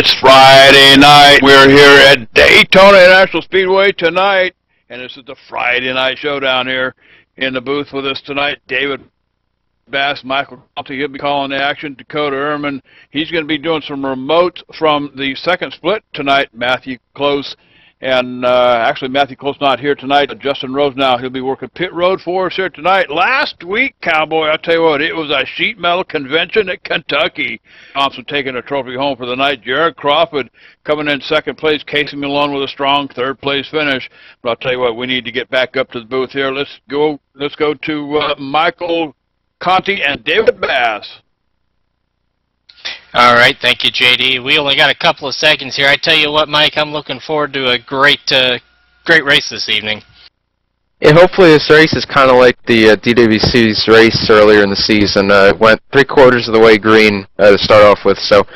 It's Friday night. We're here at Daytona International Speedway tonight, and this is the Friday Night Showdown here. In the booth with us tonight, David Bass, Michael Conti, he'll be calling the action. Dakota Ehrman, he's going to be doing some remotes from the second split tonight. Matthew Close, and actually Matthew Close not here tonight. Justin Rose now, he'll be working pit road for us here tonight. Last week, Cowboy, I'll tell you what, it was a sheet metal convention at Kentucky. Thompson taking a trophy home for the night. Jared Crawford coming in second place. Casey Malone with a strong third place finish. But I'll tell you what, we need to get back up to the booth here. Let's go to Michael Conti and David Bass. All right, thank you, JD. We only got a couple of seconds here. I tell you what, Mike, I'm looking forward to a great race this evening. Yeah, hopefully this race is kind of like the DWC's race earlier in the season. It went 3/4 of the way green to start off with. So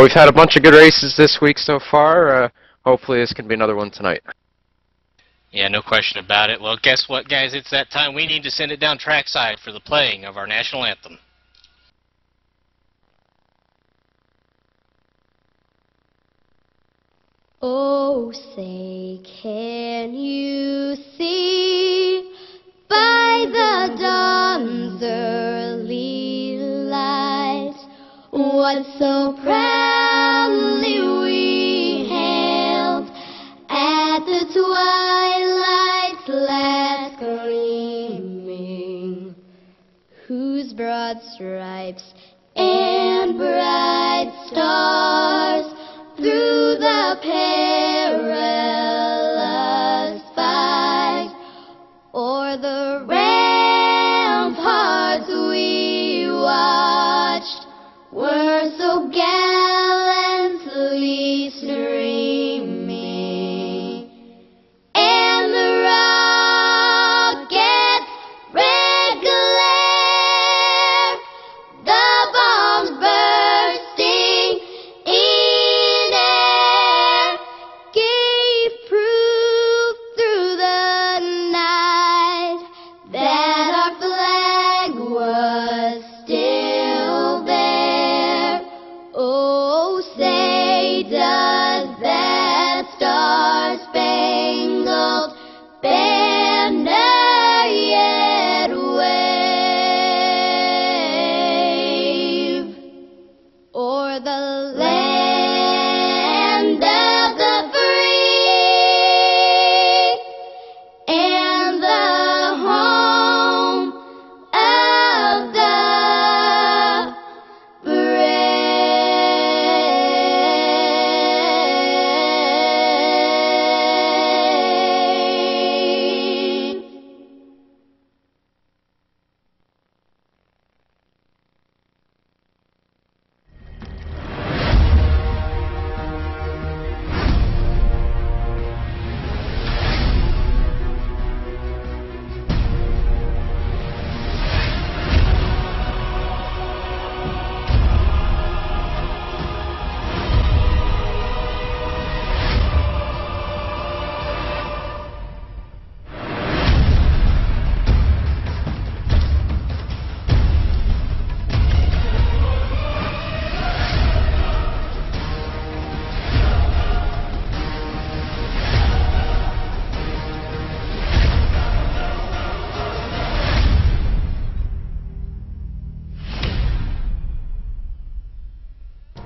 we've had a bunch of good races this week so far. Hopefully this can be another one tonight. Yeah, no question about it. Well, guess what, guys? It's that time. We need to send it down trackside for the playing of our national anthem. Oh, say, can you see by the dawn's early light what so proudly we hailed at the twilight's last gleaming, whose broad stripes and bright stars through the perilous fight o'er the ramparts we watched were so gallantly streaming, and the rocket's red glare, the bombs bursting in air, gave proof through the night that our flag was still there. Oh, say, does that star-spangled banner yet wave o'er the land of the free and the home of the brave?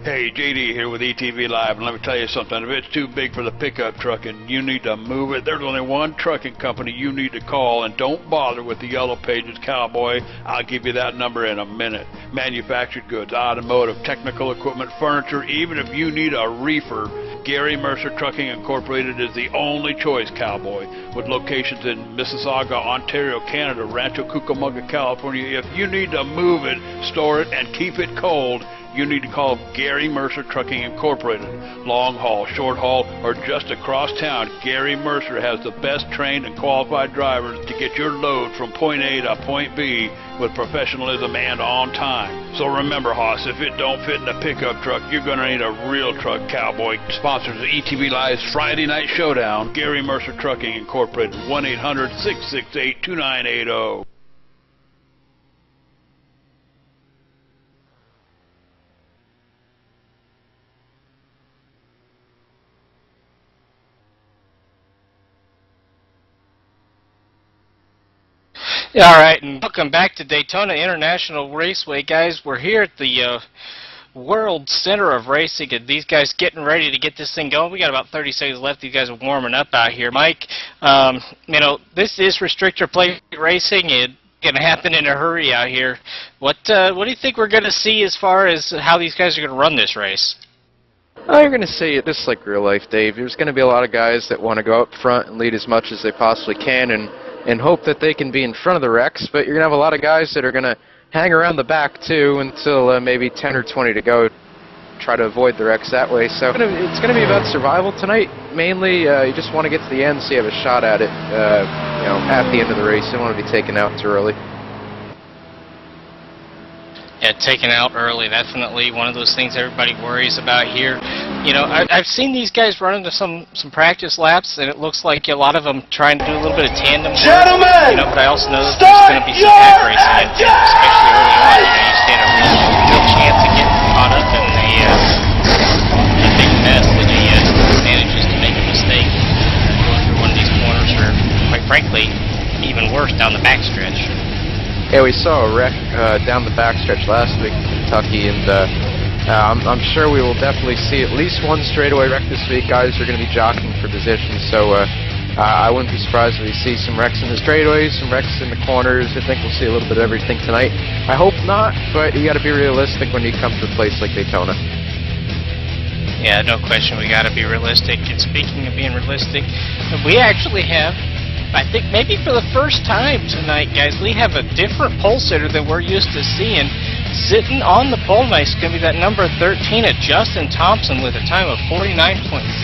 Hey, JD here with ETV Live, and let me tell you something. If it's too big for the pickup truck and you need to move it, there's only one trucking company you need to call, and don't bother with the Yellow Pages, Cowboy. I'll give you that number in a minute. Manufactured goods, automotive, technical equipment, furniture, even if you need a reefer, Gary Mercer Trucking Incorporated is the only choice, Cowboy. With locations in Mississauga, Ontario, Canada, Rancho Cucamonga, California, if you need to move it, store it, and keep it cold, you need to call Gary Mercer Trucking Incorporated. Long haul, short haul, or just across town, Gary Mercer has the best trained and qualified drivers to get your load from point A to point B with professionalism and on time. So remember, Hoss, if it don't fit in a pickup truck, you're going to need a real truck, Cowboy. Sponsors of ETV Live's Friday Night Showdown, Gary Mercer Trucking Incorporated, 1-800-668-2980. Yeah, all right, and welcome back to Daytona International Raceway, guys. We're here at the World Center of Racing, and these guys getting ready to get this thing going. We got about 30 seconds left. These guys are warming up out here. Mike, you know, this is restrictor plate racing. It's going to happen in a hurry out here. What do you think we're going to see as far as how these guys are going to run this race? Oh, you're going to see it just like real life, Dave. There's going to be a lot of guys that want to go up front and lead as much as they possibly can and hope that they can be in front of the wrecks, but you're going to have a lot of guys that are going to hang around the back, too, until maybe 10 or 20 to go, try to avoid the wrecks that way. So it's going to be about survival tonight. Mainly, you just want to get to the end so you have a shot at it, you know, at the end of the race. You don't want to be taken out too early. Yeah, taken out early, definitely one of those things everybody worries about here. You know, I've seen these guys run into some practice laps, and it looks like a lot of them trying to do a little bit of tandem work. Gentlemen, you know, but I also know that there's going to be some pack racing in there, especially early on. You know, you stand a real chance of getting caught up in a big mess that manages to make a mistake going through one of these corners, or quite frankly, even worse, down the backstretch. Yeah, we saw a wreck down the backstretch last week in Kentucky, and I'm sure we will definitely see at least one straightaway wreck this week. Guys are going to be jockeying for position, so I wouldn't be surprised if we see some wrecks in the straightaways, some wrecks in the corners. I think we'll see a little bit of everything tonight. I hope not, but you got to be realistic when you come to a place like Daytona. Yeah, no question. We got to be realistic. And speaking of being realistic, we actually have, I think maybe for the first time tonight, guys, we have a different pole sitter than we're used to seeing. Sitting on the pole tonight is going to be that number 13 at Justin Thompson with a time of 49.089.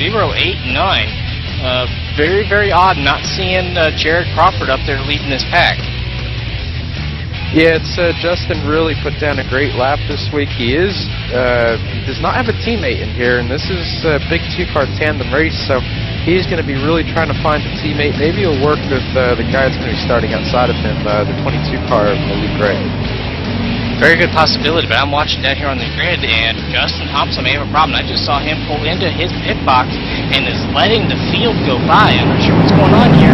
Very, very odd not seeing Jared Crawford up there leading this pack. Yeah, it's Justin really put down a great lap this week. He does not have a teammate in here, and this is a big two-car tandem race, so he's going to be really trying to find a teammate. Maybe he'll work with the guy that's going to be starting outside of him, the 22-car Malik Gray. Very good possibility, but I'm watching down here on the grid, and Justin Thompson may have a problem. I just saw him pull into his pit box and is letting the field go by. I'm not sure what's going on here,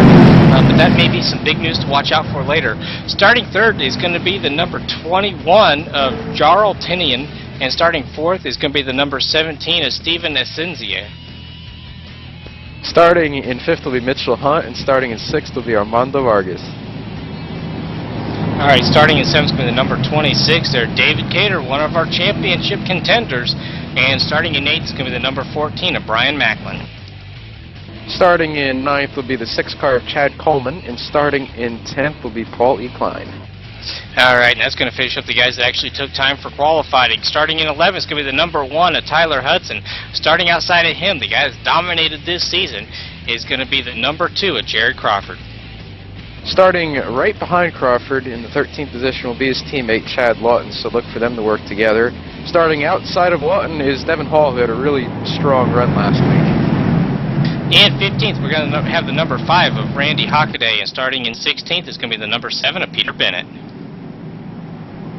but that may be some big news to watch out for later. Starting third is going to be the number 21 of Jarl Tinian, and starting fourth is going to be the number 17 of Steven Essenzie. Starting in fifth will be Mitchell Hunt, and starting in sixth will be Armando Vargas. All right, starting in seventh is going to be the number 26 there, David Cater, one of our championship contenders, and starting in eighth is going to be the number 14 of Brian Macklin. Starting in ninth will be the 6-car of Chad Coleman, and starting in 10th will be Paul E. Klein. All right, and that's going to finish up the guys that actually took time for qualifying. Starting in 11th is going to be the number 1 of Tyler Hudson. Starting outside of him, the guy that's dominated this season, is going to be the number 2 of Jared Crawford. Starting right behind Crawford in the 13th position will be his teammate Chad Lawton, so look for them to work together. Starting outside of Lawton is Devin Hall, who had a really strong run last week. And 15th, we're going to have the number 5 of Randy Hockaday, and starting in 16th is going to be the number 7 of Peter Bennett.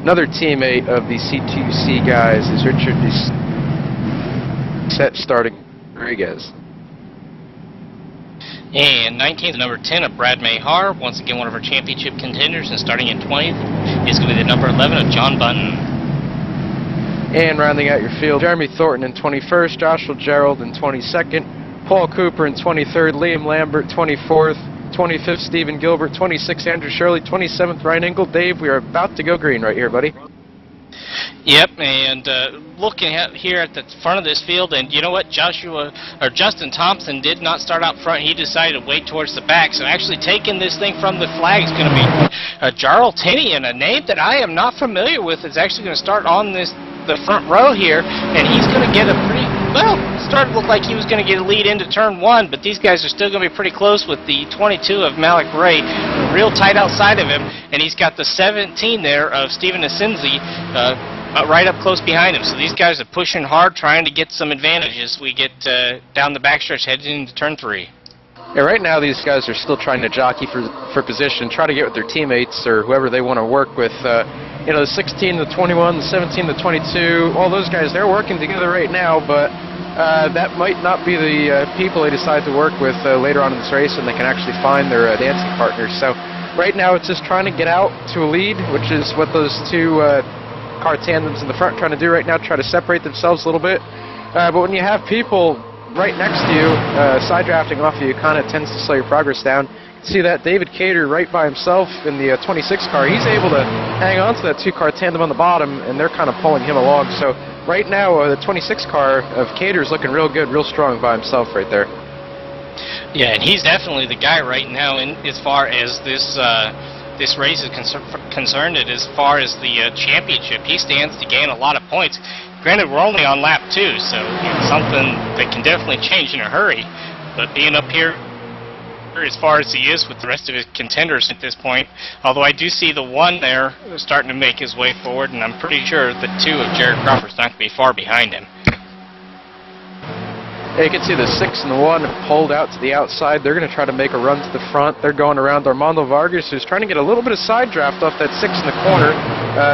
Another teammate of the C2C guys is Richard Set, starting Rodriguez. And 19th, number 10 of Brad Mayhar, once again one of our championship contenders, and starting in 20th is going to be the number 11 of John Button. And rounding out your field, Jeremy Thornton in 21st, Joshua Gerald in 22nd, Paul Cooper in 23rd, Liam Lambert 24th, 25th Stephen Gilbert, 26th Andrew Shirley, 27th Ryan Engel. Dave, we are about to go green right here, buddy. Yep, and looking at here at the front of this field, and you know what, Justin Thompson did not start out front. He decided to wait towards the back. So actually taking this thing from the flag is going to be Jarl Tinian, a name that I am not familiar with. Is actually going to start on the front row here, and he's going to get a pretty, well, started to look like he was going to get a lead into turn 1, but these guys are still going to be pretty close with the 22 of Malik Ray, real tight outside of him, and he's got the 17 there of Steven Essenzie right up close behind him. So these guys are pushing hard, trying to get some advantages. We get down the backstretch heading into turn 3. Yeah, right now these guys are still trying to jockey for position, try to get with their teammates or whoever they want to work with. You know, the 16, the 21, the 17, the 22, all those guys, they're working together right now, but that might not be the people they decide to work with later on in this race, and they can actually find their dancing partners. So right now it's just trying to get out to a lead, which is what those two car tandems in the front trying to do right now, try to separate themselves a little bit. But when you have people right next to you, side drafting off you, it kind of tends to slow your progress down. See that David Cater right by himself in the 26 car. He's able to hang on to that two-car tandem on the bottom, and they're kind of pulling him along. So right now, the 26 car of Cater is looking real good, real strong by himself right there. Yeah, and he's definitely the guy right now in as far as this this race is concerned. As far as the championship, he stands to gain a lot of points. Granted, we're only on lap 2, so it's something that can definitely change in a hurry. But being up here as far as he is with the rest of his contenders at this point, although I do see the one there starting to make his way forward, and I'm pretty sure the 2 of Jared Crawford's not going to be far behind him. Yeah, you can see the 6 and the 1 pulled out to the outside. They're going to try to make a run to the front. They're going around Armando Vargas, who's trying to get a little bit of side draft off that 6 in the corner.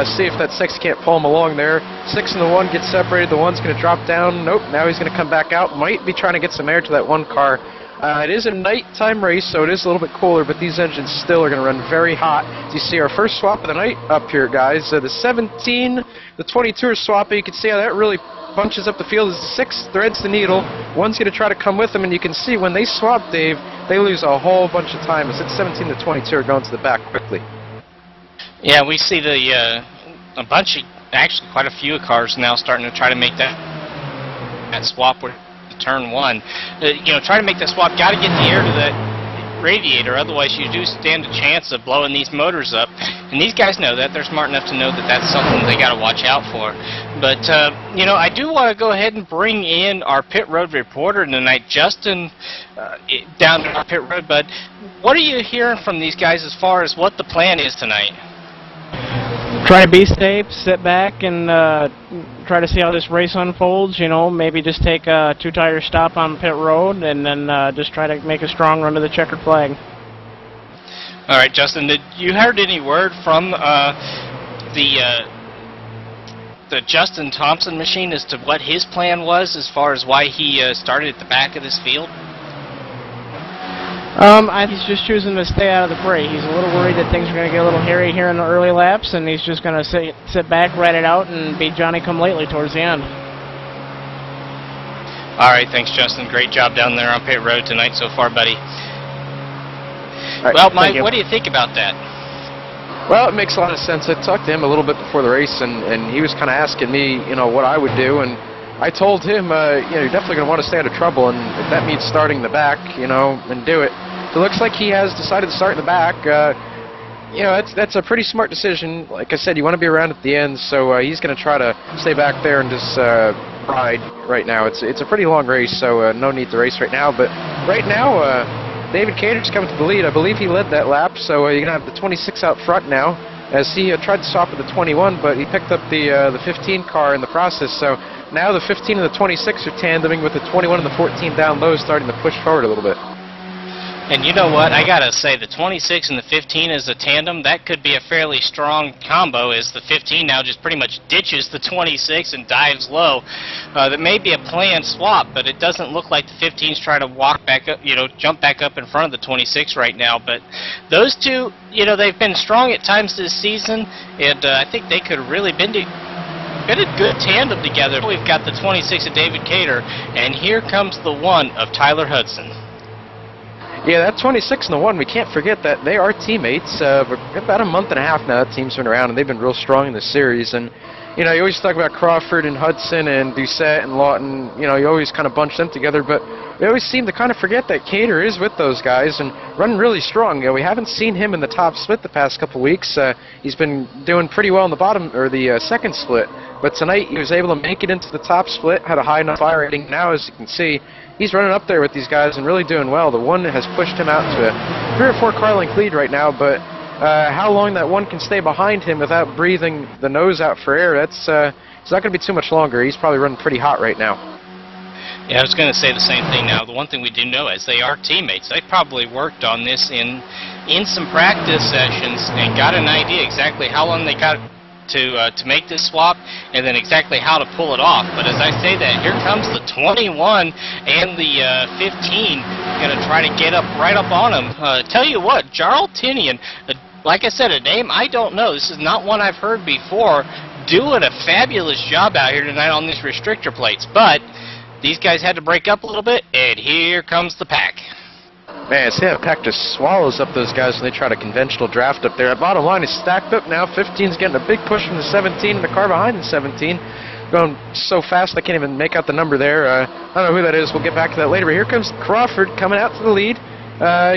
See if that 6 can't pull him along there. 6 and the 1 get separated. The 1's going to drop down. Nope, now he's going to come back out. Might be trying to get some air to that 1 car. It is a nighttime race, so it is a little bit cooler, but these engines still are going to run very hot. As you see our first swap of the night up here, guys. The 17, the 22 are swapping. You can see how that really bunches up the field as the 6 threads the needle. 1's going to try to come with them, and you can see when they swap, Dave, they lose a whole bunch of time. As it's 17 to 22 are going to the back quickly. Yeah, we see the a bunch of, actually quite a few cars now starting to try to make that swap with turn 1. Try to make that swap. Got to get the air to that radiator, otherwise you do stand a chance of blowing these motors up. And these guys know that. They're smart enough to know that that's something they got to watch out for. But, I do want to go ahead and bring in our pit road reporter tonight, Justin, down to our pit road. But what are you hearing from these guys as far as what the plan is tonight? Try to be safe, sit back, and try to see how this race unfolds. Maybe just take a 2-tire stop on pit road, and then just try to make a strong run to the checkered flag. All right, Justin, did you heard any word from the Justin Thompson machine as to what his plan was as far as why he started at the back of this field? He's just choosing to stay out of the fray. He's a little worried that things are going to get a little hairy here in the early laps, and he's just going to sit back, ride it out, and be Johnny-come-lately towards the end. All right, thanks, Justin. Great job down there on pit road tonight so far, buddy. Right, well, Mike, what do you think about that? Well, it makes a lot of sense. I talked to him a little bit before the race, and he was kind of asking me, what I would do, and I told him, you're definitely going to want to stay out of trouble, and if that means starting in the back, and do it. So it looks like he has decided to start in the back. That's a pretty smart decision. Like I said, you want to be around at the end, so he's going to try to stay back there and just ride right now. It's a pretty long race, so no need to race right now. But right now, David Cater's coming to the lead. I believe he led that lap, so you're going to have the 26 out front now, as he tried to swap with the 21, but he picked up the 15 car in the process. So now the 15 and the 26 are tandeming with the 21 and the 14 down low, starting to push forward a little bit. And you know what? I got to say, the 26 and the 15 as a tandem, that could be a fairly strong combo, as the 15 now just pretty much ditches the 26 and dives low. That may be a planned swap, but it doesn't look like the 15's trying to walk back up, jump back up in front of the 26 right now. But those two, they've been strong at times this season, and I think they could have really been a good tandem together. We've got the 26 of David Cater, and here comes the 1 of Tyler Hudson. Yeah, that 26 and the 1, we can't forget that they are teammates. For about a month and a half now, that team's been around, and they've been real strong in this series. And, you always talk about Crawford and Hudson and Doucette and Lawton. You always kind of bunch them together, but we always seem to kind of forget that Cater is with those guys and running really strong. We haven't seen him in the top split the past couple weeks. He's been doing pretty well in the bottom, or the second split. But tonight, he was able to make it into the top split, had a high enough fire rating. Now, as you can see, he's running up there with these guys and really doing well. The 1 has pushed him out to a 3 or 4 car length lead right now, but how long that 1 can stay behind him without breathing the nose out for air, it's not going to be too much longer. He's probably running pretty hot right now. Yeah, I was going to say the same thing now. The one thing we do know is they are teammates. They probably worked on this in some practice sessions and got an idea exactly how long they got to make this swap, and then exactly how to pull it off. But as I say that, here comes the 21 and the 15 going to try to get right up on him. Tell you what, Jarl Tinian, like I said, a name I don't know. This is not one I've heard before. Doing a fabulous job out here tonight on these restrictor plates. But these guys had to break up a little bit, and here comes the pack. Man, see that pack just swallows up those guys when they try to conventional draft up there. The bottom line is stacked up now. 15's getting a big push from the 17, and the car behind the 17 going so fast I can't even make out the number there. I don't know who that is. We'll get back to that later. But here comes Crawford coming out to the lead.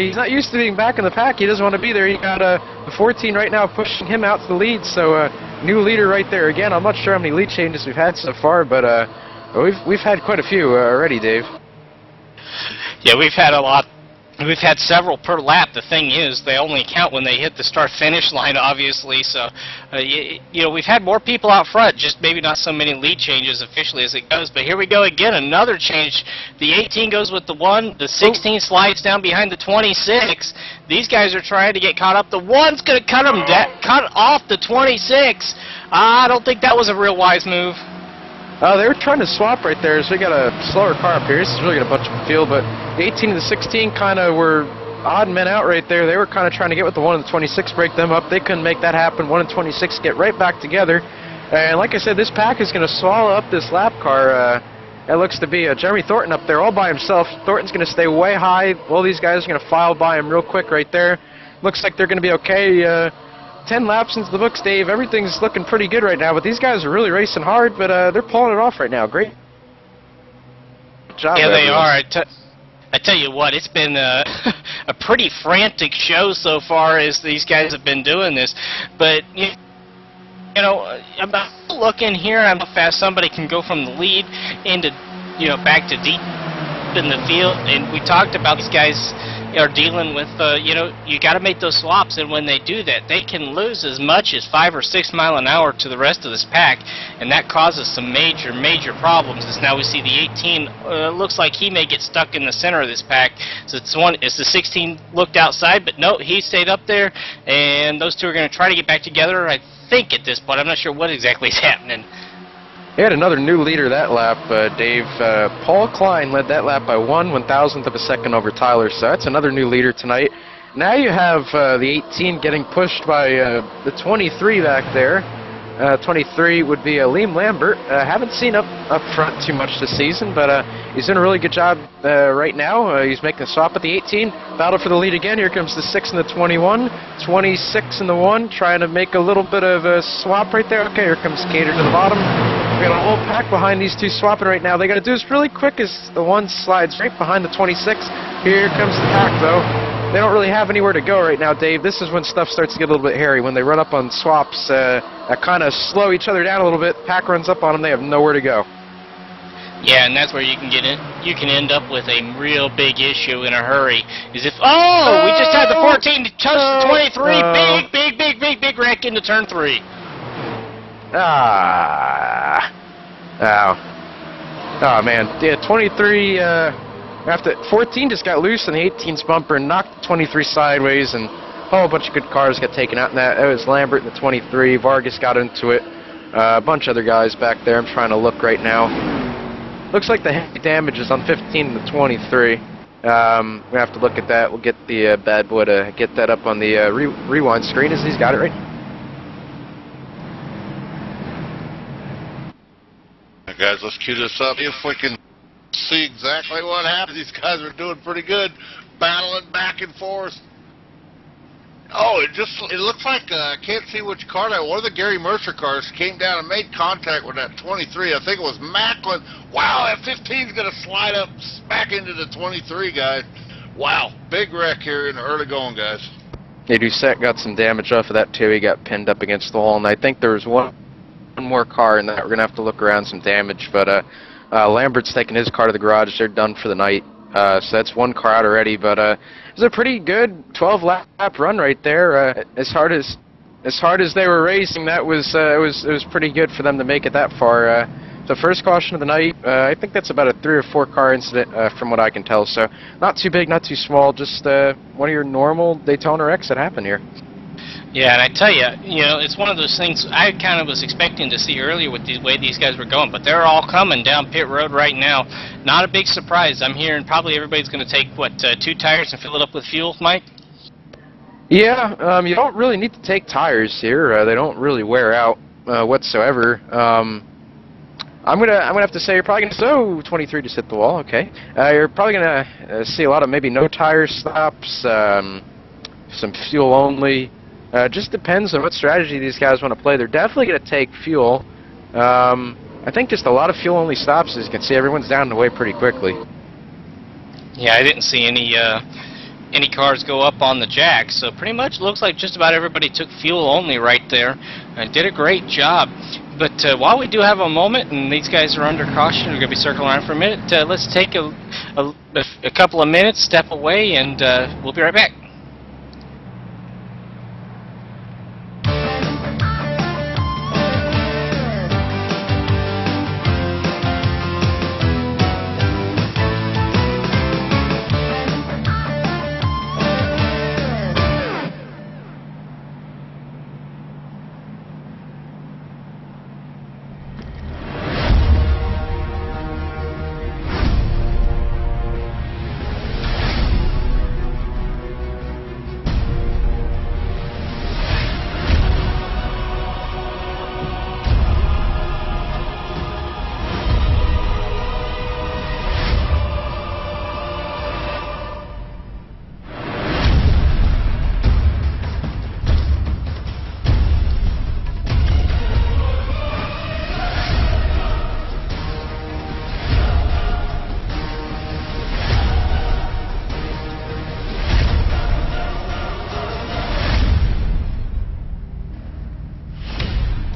He's not used to being back in the pack. He doesn't want to be there. He got the 14 right now pushing him out to the lead. So new leader right there. Again, I'm not sure how many lead changes we've had so far, but we've had quite a few already, Dave. Yeah, we've had a lot. We've had several per lap. The thing is, they only count when they hit the start-finish line, obviously. So, you know, we've had more people out front, just maybe not so many lead changes officially as it goes. But here we go again, another change. The 18 goes with the 1. The 16 slides down behind the 26. These guys are trying to get caught up. The 1's going to cut off the 26. I don't think that was a real wise move. They were trying to swap right there, so we got a slower car up here. This is really going to bunch up the field, but the 18 and the 16 kind of were odd men out right there. They were kind of trying to get with the 1 and the 26, break them up. They couldn't make that happen. 1 and 26 get right back together. And like I said, this pack is going to swallow up this lap car. It looks to be Jeremy Thornton up there all by himself. Thornton's going to stay way high. All these guys are going to file by him real quick right there. Looks like they're going to be okay. 10 laps into the books, Dave. Everything's looking pretty good right now, but these guys are really racing hard, but they're pulling it off right now. Great job. Yeah, they are. I tell you what, it's been a pretty frantic show so far as these guys have been doing this. But, you know, I'm looking here at how fast somebody can go from the lead into, you know, back to deep in the field. And we talked about these guys are dealing with, you know, you got to make those swaps, and when they do that, they can lose as much as 5 or 6 miles an hour to the rest of this pack, and that causes some major problems. As now we see the 18 looks like he may get stuck in the center of this pack. So it's the 16 looked outside, but no, he stayed up there, and those two are going to try to get back together. I think at this point, I'm not sure what exactly is happening. He had another new leader that lap, Dave. Paul Klein led that lap by 1/1000th of a second over Tyler, so that's another new leader tonight. Now you have the 18 getting pushed by the 23 back there. 23 would be Liam Lambert. Haven't seen up front too much this season, but he's doing a really good job right now. He's making a swap at the 18. Battle for the lead again. Here comes the 6 and the 21. 26 and the 1, trying to make a little bit of a swap right there. Okay, here comes Cater to the bottom. We got a whole pack behind these two swapping right now. They got to do this really quick as the 1 slides right behind the 26. Here comes the pack, though. They don't really have anywhere to go right now, Dave. This is when stuff starts to get a little bit hairy. When they run up on swaps, kind of slow each other down a little bit. Pack runs up on them. They have nowhere to go. Yeah, and that's where you can get in. You can end up with a real big issue in a hurry. Is if we just had the 14 to touch the 23. Big wreck into turn 3. Oh man. Yeah, 23. After 14 just got loose and the 18's bumper and knocked the 23 sideways, and a whole bunch of good cars got taken out in that. It was Lambert in the 23. Vargas got into it. A bunch of other guys back there. I'm trying to look right now. Looks like the heavy damage is on 15 and the 23. We have to look at that. We'll get the bad boy to get that up on the rewind screen as he's got it right. Guys, let's cue this up. If we can see exactly what happened. These guys are doing pretty good, battling back and forth. Oh, it looks like I can't see which car that. One of the Gary Mercer cars came down and made contact with that 23. I think it was Macklin. Wow, that 15's going to slide up smack into the 23, guys. Wow, big wreck here in the early going, guys. Yeah, Doucette got some damage off of that too. He got pinned up against the wall, and I think there was one more car in that. We're going to have to look around some damage, but Lambert's taking his car to the garage. They're done for the night. So that's one car out already, but it was a pretty good 12-lap run right there. As hard as they were racing, that was it was pretty good for them to make it that far. The first caution of the night, I think that's about a 3 or 4 car incident from what I can tell. So not too big, not too small, just one of your normal Daytona wrecks that happen here. Yeah, and I tell you, it's one of those things I kind of was expecting to see earlier with the way these guys were going, but they're all coming down pit road right now. Not a big surprise. I'm hearing probably everybody's going to take, what, 2 tires and fill it up with fuel, Mike? Yeah, you don't really need to take tires here. They don't really wear out whatsoever. I'm gonna have to say you're probably gonna 23 just hit the wall. Okay, you're probably gonna see a lot of maybe no tire stops, some fuel only. Just depends on what strategy these guys want to play. They're definitely gonna take fuel. I think just a lot of fuel only stops. As you can see, everyone's down the way pretty quickly. Yeah, I didn't see any cars go up on the jack, so pretty much looks like just about everybody took fuel only right there and did a great job. But while we do have a moment, and these guys are under caution, we're going to be circling around for a minute, let's take a couple of minutes, step away, and we'll be right back.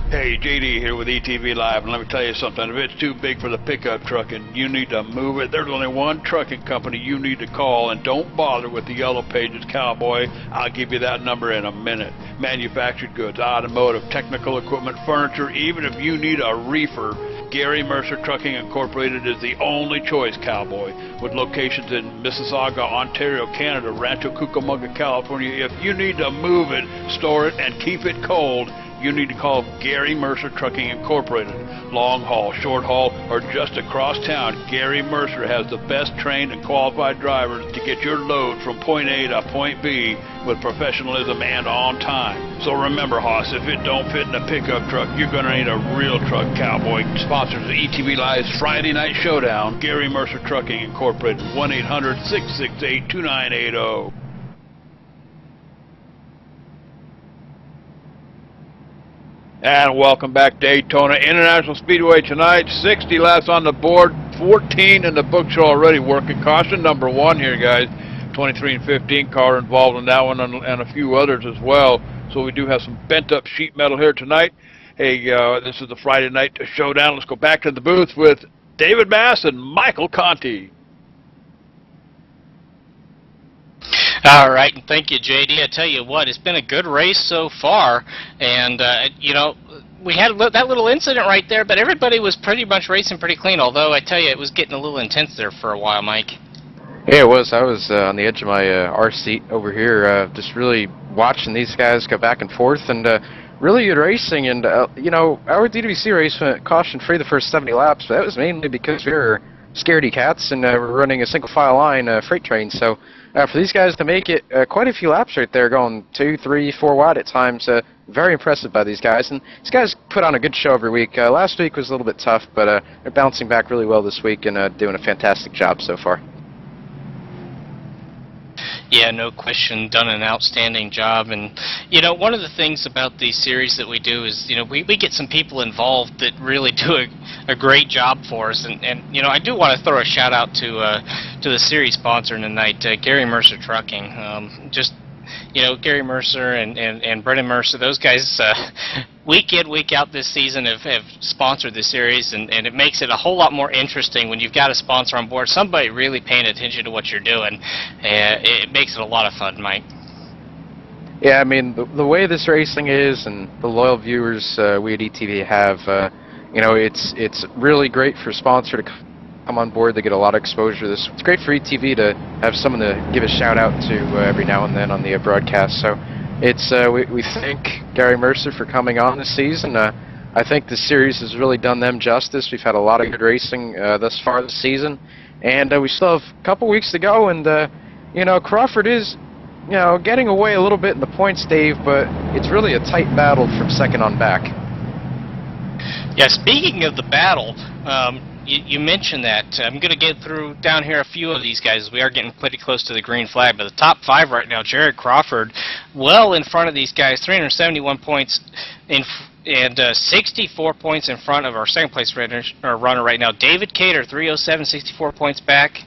Hey, JD here with ETV Live, and let me tell you something. If it's too big for the pickup truck and you need to move it, there's only one trucking company you need to call, and don't bother with the Yellow Pages Cowboy. I'll give you that number in a minute. Manufactured goods, automotive, technical equipment, furniture, even if you need a reefer, Gary Mercer Trucking Incorporated is the only choice, Cowboy. With locations in Mississauga, Ontario, Canada, Rancho Cucamonga, California, if you need to move it, store it, and keep it cold, you need to call Gary Mercer Trucking Incorporated. Long haul, short haul, or just across town, Gary Mercer has the best trained and qualified drivers to get your load from point A to point B with professionalism and on time. So remember, Hoss, if it don't fit in a pickup truck, you're going to need a real truck, Cowboy. Sponsors of ETV Live's Friday Night Showdown, Gary Mercer Trucking Incorporated, 1-800-668-2980. And welcome back, Daytona International Speedway tonight. 60 laps on the board, 14 in the books already. Working caution number 1 here, guys. 23 and 15 car involved in that one, and a few others as well. So we do have some bent up sheet metal here tonight. Hey, this is the Friday Night Showdown. Let's go back to the booth with David Bass and Michael Conti. All right, and thank you, JD. I tell you what, it's been a good race so far, and we had that little incident right there, but everybody was pretty much racing pretty clean. Although I tell you, it was getting a little intense there for a while, Mike. Yeah, it was. I was on the edge of my R seat over here, just really watching these guys go back and forth, and really good racing. And our DWC race went caution-free the first 70 laps, but that was mainly because we were scaredy cats, and we're running a single file line freight train. So for these guys to make it quite a few laps right there, going 2, 3, 4 wide at times, very impressive by these guys. And these guys put on a good show every week. Last week was a little bit tough, but they're bouncing back really well this week and doing a fantastic job so far. Yeah, no question, done an outstanding job. And, one of the things about these series that we do is, we get some people involved that really do a great job for us. And I do want to throw a shout out to the series sponsor tonight, Gary Mercer Trucking. Gary Mercer and Brendan Mercer, those guys, week in, week out this season have sponsored the series, and it makes it a whole lot more interesting when you've got a sponsor on board, somebody really paying attention to what you're doing. It makes it a lot of fun, Mike. Yeah, I mean, the way this racing is and the loyal viewers we at ETV have, it's really great for a sponsor to come on board. They get a lot of exposure to this. It's great for ETV to have someone to give a shout out to every now and then on the broadcast. So It's we thank Gary Mercer for coming on this season. I think the series has really done them justice. We've had a lot of good racing thus far this season, and we still have a couple weeks to go. And you know, Crawford is, you know, getting away a little bit in the points, Dave, but it's really a tight battle from second on back. Yeah, speaking of the battle, you mentioned that. I'm going to get through down here a few of these guys. We are getting pretty close to the green flag, but the top 5 right now, Jared Crawford, well in front of these guys, 371 points and 64 points in front of our second place runner right now. David Cater, 307, 64 points back.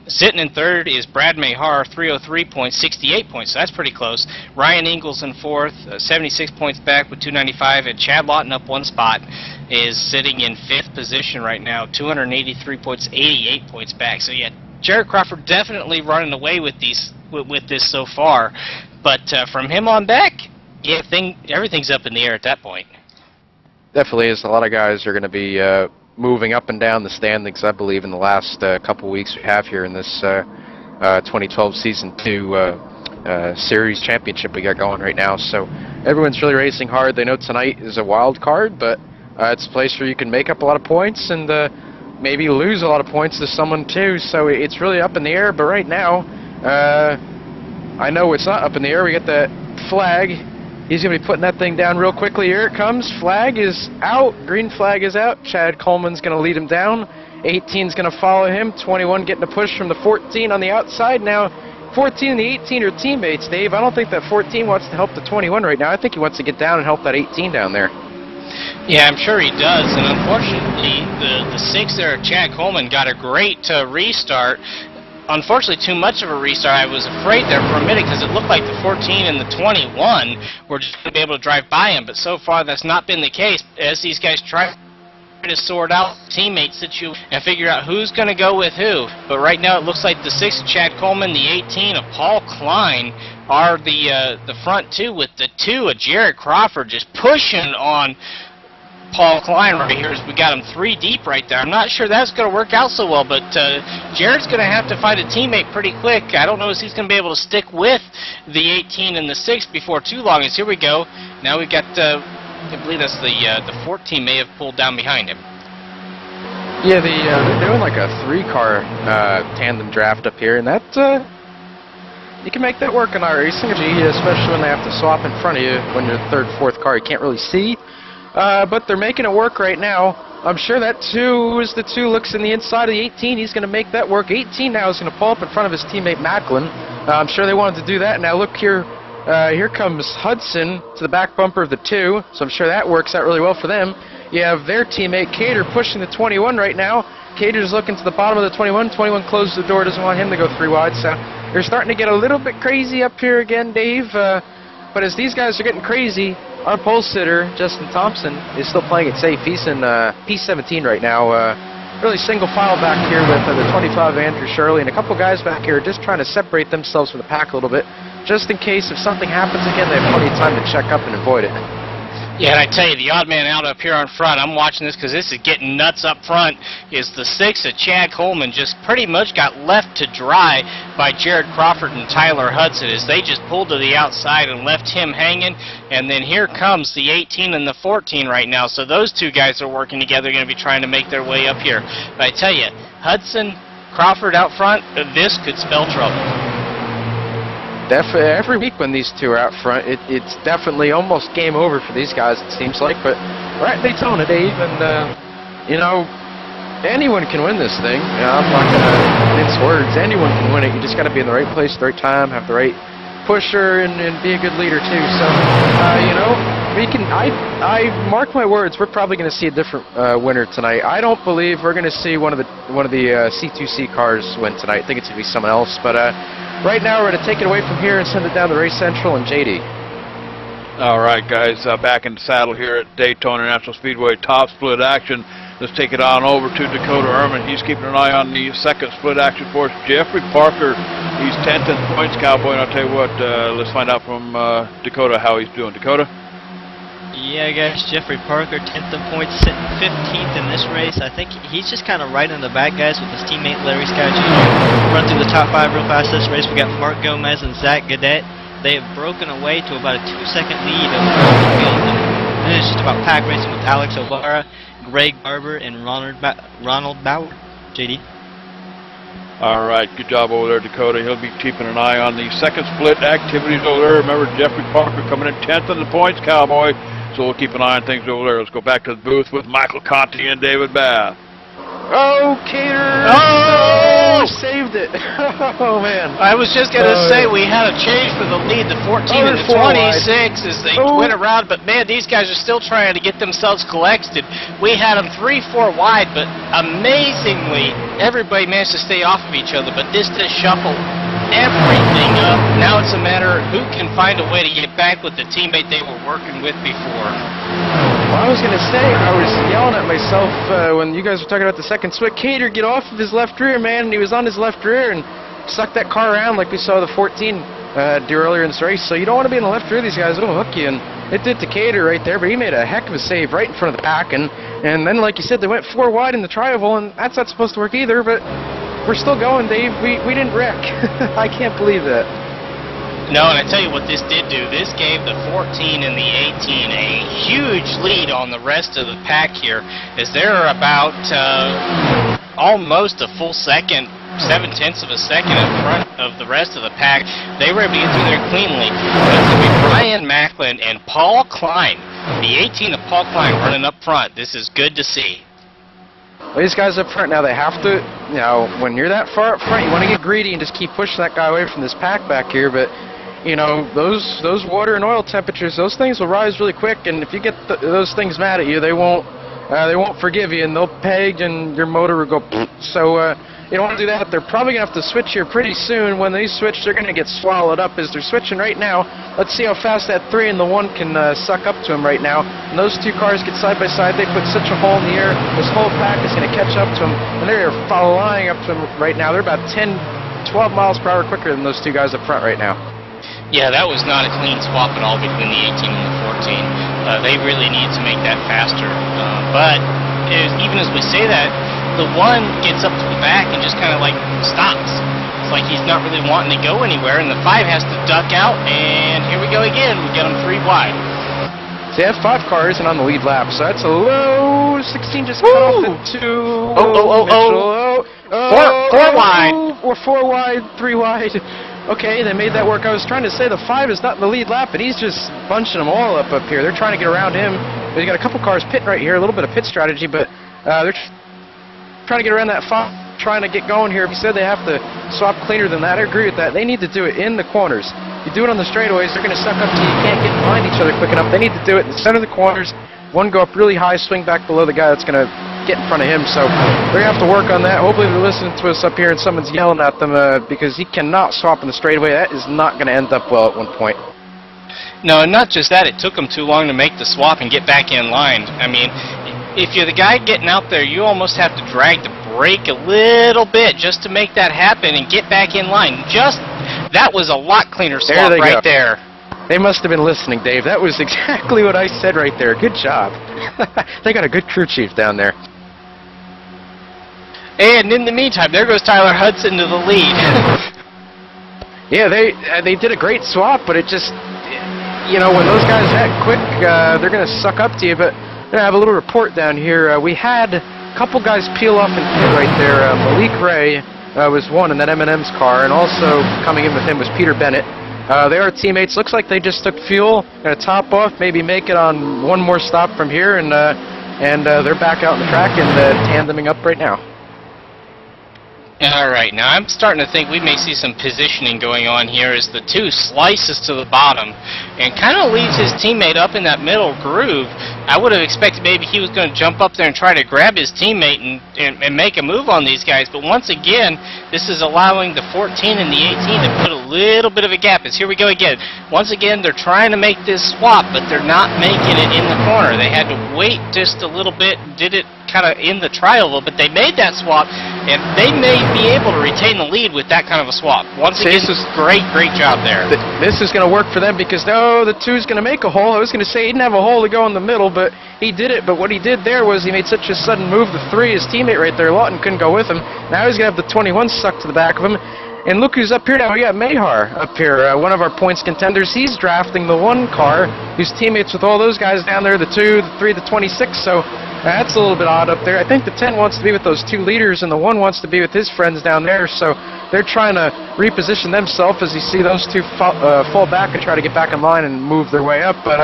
Sitting in third is Brad Mayhar, 303 points, 68 points, so that's pretty close. Ryan Ingalls in fourth, 76 points back with 295, and Chad Lawton up 1 spot is sitting in 5th position right now, 283 points, 88 points back. So yeah, Jared Crawford definitely running away with this so far, but from him on back, yeah, everything's up in the air at that point. Definitely is. A lot of guys are going to be moving up and down the standings, I believe, in the last couple weeks we have here in this 2012 Season 2 Series Championship we got going right now. So everyone's really racing hard. They know tonight is a wild card, but it's a place where you can make up a lot of points and maybe lose a lot of points to someone too. So it's really up in the air, but right now I know it's not up in the air. We got that flag. He's going to be putting that thing down real quickly. Here it comes. Flag is out. Green flag is out. Chad Coleman's going to lead him down. 18's going to follow him. 21 getting a push from the 14 on the outside. Now, 14 and the 18 are teammates, Dave. I don't think that 14 wants to help the 21 right now. I think he wants to get down and help that 18 down there. Yeah, I'm sure he does. And unfortunately, the 6 there, Chad Coleman, got a great restart. Unfortunately, too much of a restart. I was afraid there for a minute because it looked like the 14 and the 21 were just going to be able to drive by him, but so far that's not been the case as these guys try to sort out teammate situation and figure out who's going to go with who. But right now it looks like the 6 of Chad Coleman, the 18 of Paul Klein are the front 2, with the 2 of Jared Crawford just pushing on Paul Klein right here. We got him 3 deep right there. I'm not sure that's going to work out so well, but Jared's going to have to find a teammate pretty quick. I don't know if he's going to be able to stick with the 18 and the 6 before too long. As here we go. Now we've got, I believe that's the 14 may have pulled down behind him. Yeah, they're doing like a 3-car tandem draft up here, and that you can make that work in iRacing, especially when they have to swap in front of you when you're the 3rd, 4th car. You can't really see. But they're making it work right now. I'm sure that 2 is the 2 looks in the inside of the 18. He's going to make that work. 18 now is going to pull up in front of his teammate Macklin. I'm sure they wanted to do that. Now look here. Here comes Hudson to the back bumper of the 2. So I'm sure that works out really well for them. You have their teammate Cater pushing the 21 right now. Cater's looking to the bottom of the 21. 21 closes the door. Doesn't want him to go 3 wide. So they're starting to get a little bit crazy up here again, Dave. But as these guys are getting crazy, our pole sitter, Justin Thompson, is still playing it safe. He's in P17 right now. Really single file back here with the 25 Andrew Shirley, and a couple guys back here just trying to separate themselves from the pack a little bit, just in case if something happens again, they have plenty of time to check up and avoid it. Yeah, and I tell you, the odd man out up here on front, I'm watching this because this is getting nuts up front, is the 6 of Chad Coleman just pretty much got left to dry by Jared Crawford and Tyler Hudson as they just pulled to the outside and left him hanging. And then here comes the 18 and the 14 right now. So those 2 guys are working together, going to be trying to make their way up here. But I tell you, Hudson, Crawford out front, this could spell trouble. Every week when these 2 are out front, it's definitely almost game over for these guys, it seems like. But we're at Daytona, Dave, and, you know, anyone can win this thing. You know, I'm not going to mince words. Anyone can win it. You just got to be in the right place at the right time, have the right pusher, and be a good leader, too. So, you know, we can. I mark my words, we're probably going to see a different winner tonight. I don't believe we're going to see one of the C2C cars win tonight. I think it's going to be someone else, but right now, we're going to take it away from here and send it down to Race Central and JD. All right, guys, back in the saddle here at Daytona International Speedway, top split action. Let's take it on over to Dakota Herman. He's keeping an eye on the 2nd split action for us. Jeffrey Parker, he's 10th in points, Cowboy, and I'll tell you what, let's find out from Dakota how he's doing. Dakota? Yeah, guys, Jeffrey Parker, 10th in points, sitting 15th in this race. I think he's just kind of right in the back, guys, with his teammate Larry Scott Jr. Run through the top 5 real fast this race. We got Mark Gomez and Zach Gadet. They have broken away to about a 2-second lead over the field. And then it's just about pack racing with Alex O'Bara, Greg Barber, and Ronald Bauer. JD. All right, good job over there, Dakota. He'll be keeping an eye on the second split activities over there. Remember, Jeffrey Parker coming in 10th in the points, Cowboy. So we'll keep an eye on things over there. Let's go back to the booth with Michael Conti and David Bath. Oh, Cater! Oh, saved it! Oh man! I was just gonna say we had a change for the lead, the 14 and the 26 as they went around. But man, these guys are still trying to get themselves collected. We had them 3-4 wide, but amazingly, everybody managed to stay off of each other. But this just shuffled everything up. Now it's a matter of who can find a way to get back with the teammate they were working with before. Well, I was going to say, I was yelling at myself when you guys were talking about the second split. Cater, get off of his left rear, man. And he was on his left rear and sucked that car around like we saw the 14 do earlier in this race. So you don't want to be in the left rear of these guys. It'll hook you. And it did to Cater right there, but he made a heck of a save right in front of the pack. And then, like you said, they went 4 wide in the tri-oval, and that's not supposed to work either. But we're still going, Dave. We didn't wreck. I can't believe that. No, and I tell you what this did do. This gave the 14 and the 18 a huge lead on the rest of the pack here, as they're about almost a full second, 7/10 of a second in front of the rest of the pack. They were able to get through there cleanly. But it's going to be Brian Macklin and Paul Klein, the 18 of Paul Klein running up front. This is good to see. Well, these guys up front now, they have to, you know, when you're that far up front, you want to get greedy and just keep pushing that guy away from this pack back here. But you know, those water and oil temperatures, those things will rise really quick, and if you get those things mad at you, they won't forgive you, and they'll peg, and your motor will go. So you don't want to do that. They're probably gonna have to switch here pretty soon. When they switch, they're gonna get swallowed up as they're switching right now. Let's see how fast that 3 and the 1 can suck up to them right now. And those 2 cars get side by side. They put such a hole in the air. This whole pack is gonna catch up to them, and they're flying up to them right now. They're about 10, 12 miles per hour quicker than those 2 guys up front right now. Yeah, that was not a clean swap at all between the 18 and the 14. They really need to make that faster. But even as we say that, the 1 gets up to the back and just kind of like stops. It's like he's not really wanting to go anywhere, and the 5 has to duck out, and here we go again. We get them 3 wide. So they have 5 cars and on the lead lap, so that's a low 16 just cut off the 2. Four wide. Or 4 wide, 3 wide. Okay, they made that work. I was trying to say the 5 is not in the lead lap, but he's just bunching them all up here. They're trying to get around him. They got a couple cars pitting right here, a little bit of pit strategy, but they're trying to get around that 5, trying to get going here. If you said they have to swap cleaner than that, I agree with that. They need to do it in the corners. You do it on the straightaways, they're going to suck up to you. You can't get behind each other quick enough. They need to do it in the center of the corners. 1 go up really high, swing back below the guy that's going to get in front of him. So they're going to have to work on that. Hopefully they're listening to us up here and someone's yelling at them because he cannot swap in the straightaway. That is not going to end up well at one point. No, and not just that, it took them too long to make the swap and get back in line. I mean, if you're the guy getting out there, you almost have to drag the brake a little bit just to make that happen and get back in line. That was a lot cleaner swap right there. They must have been listening, Dave. That was exactly what I said right there. Good job. They got a good crew chief down there. And in the meantime, there goes Tyler Hudson to the lead. Yeah, they did a great swap, but it just, you know, when those guys act quick, they're going to suck up to you. But I'm going to have a little report down here. We had a couple guys peel off and pit right there. Malik Ray was one in that M&M's car, and also coming in with him was Peter Bennett. They are teammates. Looks like they just took fuel, going to top off, maybe make it on 1 more stop from here, and they're back out on the track and tandeming up right now. Alright, now I'm starting to think we may see some positioning going on here as the 2 slices to the bottom and kind of leaves his teammate up in that middle groove. I would have expected maybe he was going to jump up there and try to grab his teammate and make a move on these guys, but once again, this is allowing the 14 and the 18 to put a little bit of a gap. As here we go again. Once again, they're trying to make this swap, but they're not making it in the corner. They had to wait just a little bit, did it kind of in the trial a little bit. They made that swap, and they may be able to retain the lead with that kind of a swap. Once again, this is great job there. This is going to work for them because, no, the 2's going to make a hole. I was going to say he didn't have a hole to go in the middle, but he did it. But what he did there was he made such a sudden move to 3. His teammate right there, Lawton, couldn't go with him. Now he's going to have the 21 stuck to the back of him. And look who's up here now. We got Mahar up here, one of our points contenders. He's drafting the 1 car, who's teammates with all those guys down there, the 2, the 3, the 26. So that's a little bit odd up there. I think the 10 wants to be with those 2 leaders, and the 1 wants to be with his friends down there. So they're trying to reposition themselves as you see those 2 fall back and try to get back in line and move their way up. But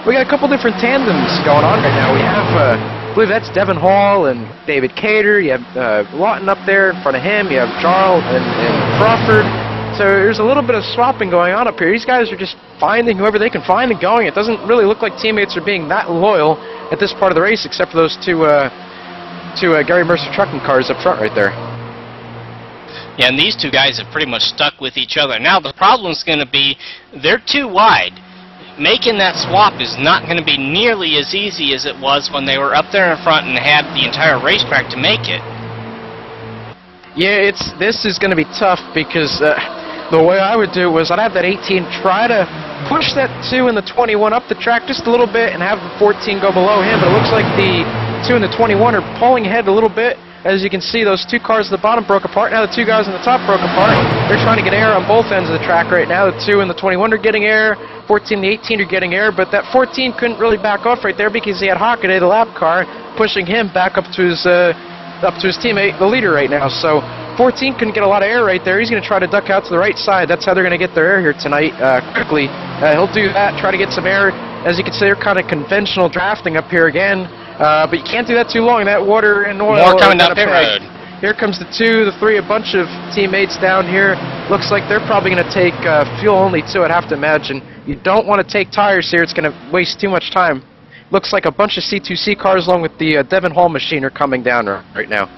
we got a couple different tandems going on right now. We have, I believe that's Devin Hall and David Cater. You have Lawton up there in front of him. You have Jarl and Crawford. So there's a little bit of swapping going on up here. These guys are just finding whoever they can find and going. It doesn't really look like teammates are being that loyal at this part of the race, except for those two Gary Mercer trucking cars up front right there. Yeah, and these 2 guys have pretty much stuck with each other. Now the problem's going to be they're too wide. Making that swap is not going to be nearly as easy as it was when they were up there in front and had the entire racetrack to make it. Yeah, this is going to be tough because the way I would do it was I'd have that 18 try to push that 2 and the 21 up the track just a little bit and have the 14 go below him, but it looks like the 2 and the 21 are pulling ahead a little bit. As you can see, those 2 cars at the bottom broke apart. Now the 2 guys on the top broke apart. They're trying to get air on both ends of the track right now. The 2 and the 21 are getting air. 14 and the 18 are getting air, but that 14 couldn't really back off right there because he had Hockaday, the lap car, pushing him back up to his teammate, the leader right now. So 14 couldn't get a lot of air right there. He's going to try to duck out to the right side. That's how they're going to get their air here tonight quickly. He'll do that, try to get some air. As you can see, they're kind of conventional drafting up here again. But you can't do that too long. That water and oil. More coming down pit road. Here comes the 2, the 3, a bunch of teammates down here. Looks like they're probably going to take fuel only too, I'd have to imagine. You don't want to take tires here. It's going to waste too much time. Looks like a bunch of C2C cars along with the Devon Hall machine are coming down right now.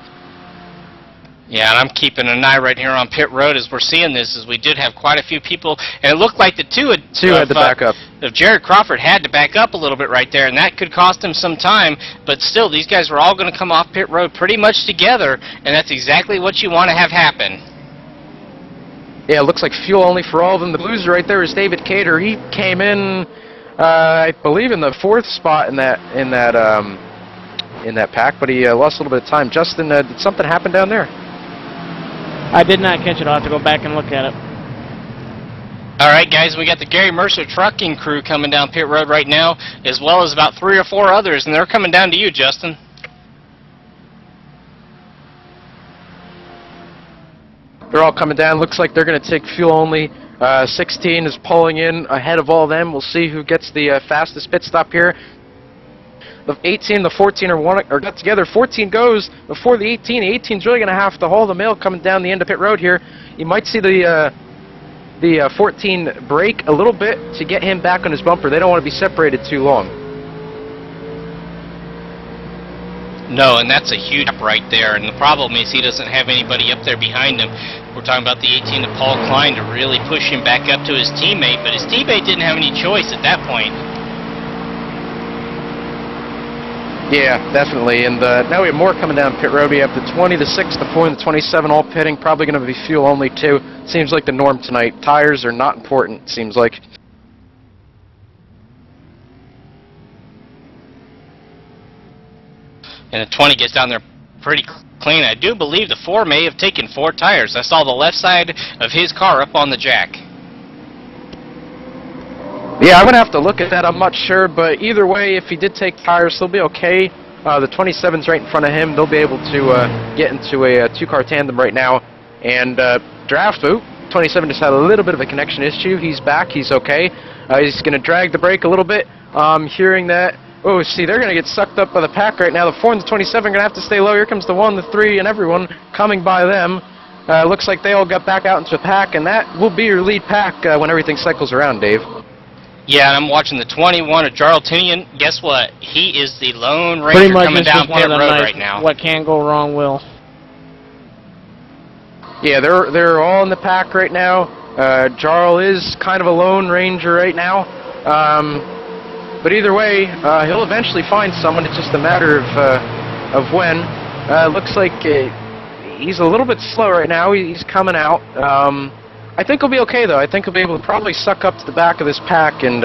Yeah, and I'm keeping an eye right here on pit road as we're seeing this, as we did have quite a few people, and it looked like the 2 had to back up. Jared Crawford had to back up a little bit right there, and that could cost him some time, but still, these guys were all going to come off pit road pretty much together, and that's exactly what you want to have happen. Yeah, it looks like fuel only for all of them. The loser right there is David Cater. He came in, I believe, in the 4th spot in that pack, but he lost a little bit of time. Justin, did something happen down there? I did not catch it. I'll have to go back and look at it. All right, guys, we got the Gary Mercer trucking crew coming down pit road right now, as well as about 3 or 4 others, and they're coming down to you, Justin. They're all coming down. Looks like they're going to take fuel only. 16 is pulling in ahead of all of them. We'll see who gets the fastest pit stop here. The 18 and the 14 are got together. 14 goes before the 18. The 18's really going to have to haul the mail coming down the end of pit road here. You might see the 14 brake a little bit to get him back on his bumper. They don't want to be separated too long. No, and that's a huge gap right there, and the problem is he doesn't have anybody up there behind him. We're talking about the 18 of Paul Klein to really push him back up to his teammate, but his teammate didn't have any choice at that point. Yeah, definitely. And now we have more coming down pit road. We have the 20, the 6, the 4, and the 27 all pitting. Probably going to be fuel only too. Seems like the norm tonight. Tires are not important, it seems like. And the 20 gets down there pretty clean. I do believe the 4 may have taken 4 tires. I saw the left side of his car up on the jack. Yeah, I'm going to have to look at that. I'm not sure, but either way, if he did take tires, he'll be okay. The 27's right in front of him. They'll be able to get into a 2-car tandem right now. And draft, 27 just had a little bit of a connection issue. He's back. He's okay. He's going to drag the brake a little bit. Hearing that. Oh, see, they're going to get sucked up by the pack right now. The 4 and the 27 are going to have to stay low. Here comes the 1, the 3, and everyone coming by them. Looks like they all got back out into the pack, and that will be your lead pack when everything cycles around, Dave. Yeah, and I'm watching the 21 of Jarl-Tinian. Guess what? He is the lone ranger coming down pit road right now. What can go wrong will. Yeah, they're all in the pack right now. Jarl is kind of a lone ranger right now. But either way, he'll eventually find someone. It's just a matter of of when. Looks like he's a little bit slow right now. He's coming out. I think he'll be okay, though. I think he'll be able to probably suck up to the back of this pack and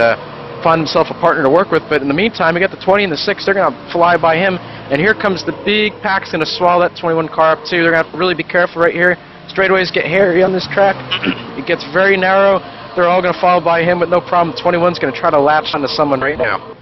find himself a partner to work with. But in the meantime, we got the 20 and the 6. They're going to fly by him. And here comes the big pack's going to swallow that 21 car up, too. They're going to have to really be careful right here. Straightaways get hairy on this track. It gets very narrow. They're all going to follow by him with no problem. 21's going to try to latch onto someone right now.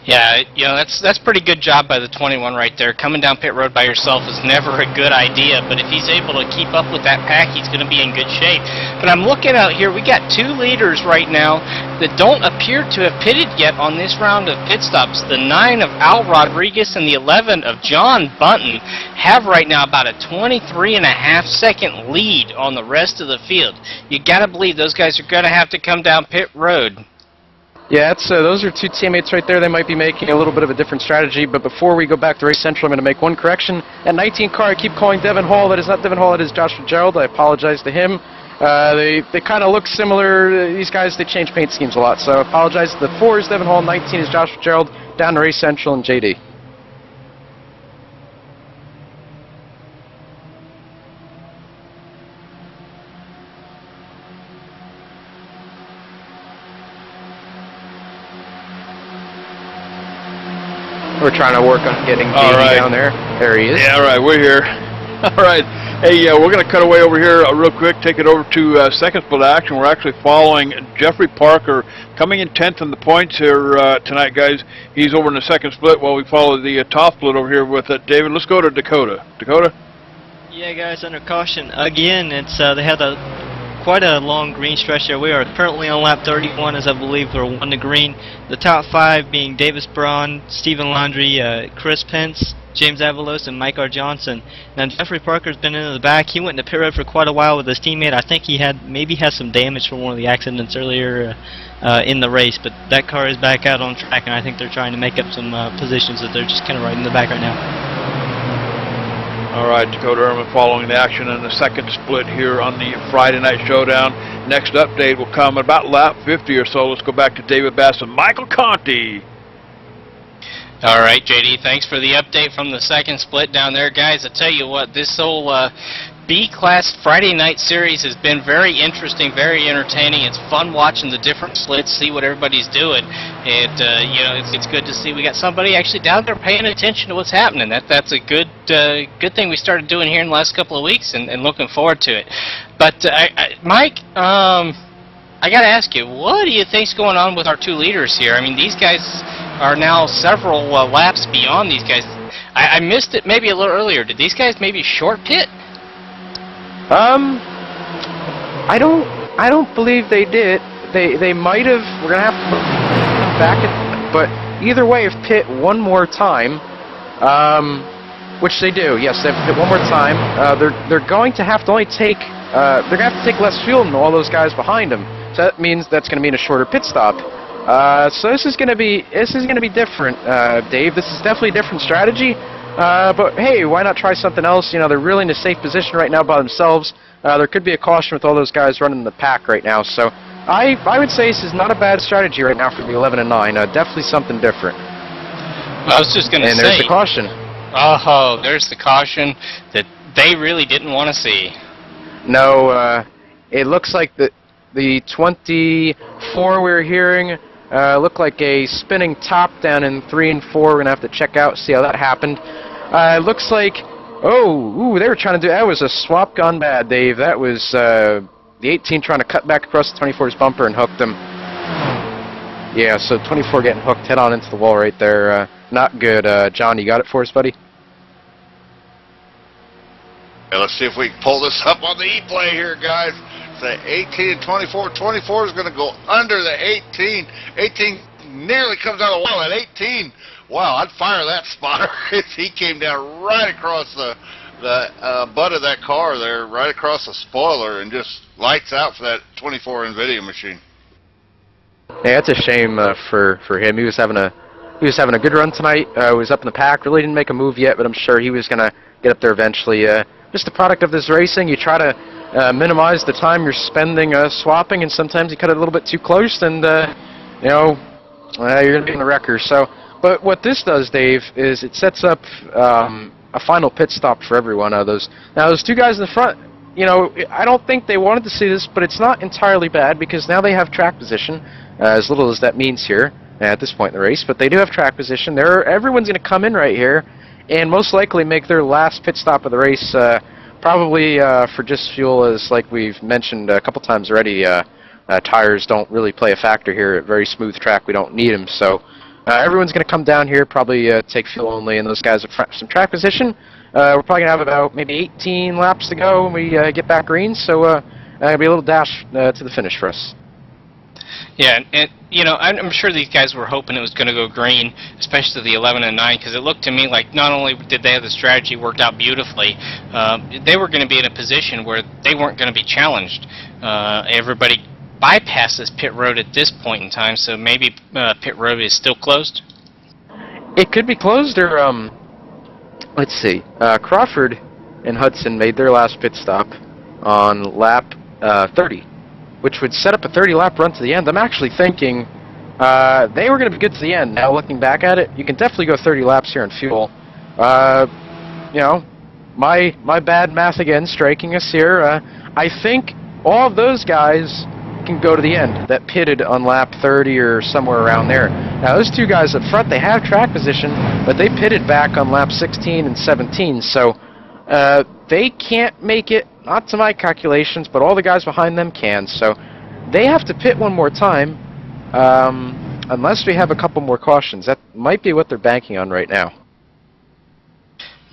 Yeah, you know, that's pretty good job by the 21 right there. Coming down pit road by yourself is never a good idea, but if he's able to keep up with that pack, he's going to be in good shape. But I'm looking out here, we got 2 leaders right now that don't appear to have pitted yet on this round of pit stops. The 9 of Al Rodriguez and the 11 of John Bunton have right now about a 23.5-second lead on the rest of the field. You got to believe those guys are going to have to come down pit road. Yeah, those are 2 teammates right there. They might be making a little bit of a different strategy, but before we go back to Race Central, I'm going to make one correction. At 19 car, I keep calling Devin Hall. That is not Devin Hall, it is Joshua Gerald. I apologize to him. They kind of look similar. These guys, they change paint schemes a lot, so I apologize. The 4 is Devin Hall, 19 is Joshua Gerald, down to Race Central and JD. We're trying to work on getting JD down there. There he is. Yeah, all right, we're here. All right. Hey, we're going to cut away over here real quick, take it over to second split action. We're actually following Jeffrey Parker, coming in 10th in the points here tonight, guys. He's over in the second split while we follow the top split over here with David. Let's go to Dakota. Dakota? Yeah, guys, under caution. Again, it's they had quite a long green stretch there. We are currently on lap 31, as I believe we're 1 to green. The top 5 being Davis Braun, Stephen Landry, Chris Pence, James Avalos, and Mike R. Johnson. Now, Jeffrey Parker's been into the back. He went into pit road for quite a while with his teammate. I think he maybe had some damage from one of the accidents earlier in the race, but that car is back out on track, and I think they're trying to make up some positions that they're just kind of right in the back right now. All right, Dakota Irma following the action in the second split here on the Friday Night Showdown. Next update will come at about lap 50 or so. Let's go back to David Bass and Michael Conti. All right, JD, thanks for the update from the second split down there. Guys, I tell you what, this whole B-Class Friday night series has been very interesting, very entertaining. It's fun watching the different splits, see what everybody's doing. And, you know, it's good to see we got somebody actually down there paying attention to what's happening. That's a good thing we started doing here in the last couple of weeks, and looking forward to it. But, Mike, I got to ask you, what do you think's going on with our 2 leaders here? I mean, these guys are now several laps beyond these guys. I missed it maybe a little earlier. Did these guys maybe short pit? I don't believe they did. They might have. We're gonna have to look back at, but either way, if pit one more time, which they do, yes, they have to pit one more time. They're going to have to only take. They're gonna have to take less fuel than all those guys behind them. So that means that's gonna mean a shorter pit stop. So this is gonna be different, Dave. This is definitely a different strategy. But hey, why not try something else? You know, they're really in a safe position right now by themselves. There could be a caution with all those guys running the pack right now. So I would say this is not a bad strategy right now for the 11 and 9. Definitely something different. I was just going to say. And there's the caution. Oh, there's the caution that they really didn't want to see. No, it looks like the 24 we're hearing looked like a spinning top down in 3 and 4. We're going to have to check out, see how that happened. It looks like, they were trying to do, that was a swap gone bad, Dave. That was the 18 trying to cut back across the 24's bumper and hooked him. Yeah, so 24 getting hooked head on into the wall right there. Not good. John, you got it for us, buddy? Yeah, let's see if we can pull this up on the E-play here, guys. The 18 and 24. 24 is going to go under the 18. 18 nearly comes out of the wall at 18. Wow, I'd fire that spotter if he came down right across the butt of that car there, right across the spoiler, and just lights out for that 24 NVIDIA machine. Yeah, it's a shame for him. He was having a good run tonight. Was up in the pack. Really didn't make a move yet, but I'm sure he was going to get up there eventually. Just the product of this racing. You try to minimize the time you're spending swapping, and sometimes you cut it a little bit too close, and you know, you're going to be in the wrecker. So But what this does, Dave, is it sets up a final pit stop for every one of those. Now, those two guys in the front, you know, I don't think they wanted to see this, but it's not entirely bad because now they have track position, as little as that means here at this point in the race. But they do have track position. Everyone's going to come in right here and most likely make their last pit stop of the race, probably for just fuel, as like we've mentioned a couple times already. Tires don't really play a factor here. At very smooth track, we don't need them. So everyone's going to come down here, probably take fuel only, and those guys have some track position. We're probably going to have about maybe 18 laps to go when we get back green, so it'll be a little dash to the finish for us. Yeah, and you know, I'm sure these guys were hoping it was going to go green, especially the 11 and 9, because it looked to me like not only did they have the strategy worked out beautifully, they were going to be in a position where they weren't going to be challenged. Everybody bypasses pit road at this point in time, so maybe pit road is still closed? It could be closed, or let's see. Crawford and Hudson made their last pit stop on lap 30, which would set up a 30-lap run to the end. I'm actually thinking they were going to be good to the end. Now, looking back at it, you can definitely go 30 laps here in fuel. You know, my bad math again striking us here. I think all of those guys can go to the end that pitted on lap 30 or somewhere around there. Now, those two guys up front, they have track position, but they pitted back on lap 16 and 17, so they can't make it, not to my calculations, but all the guys behind them can, so they have to pit one more time unless we have a couple more cautions. That might be what they're banking on right now.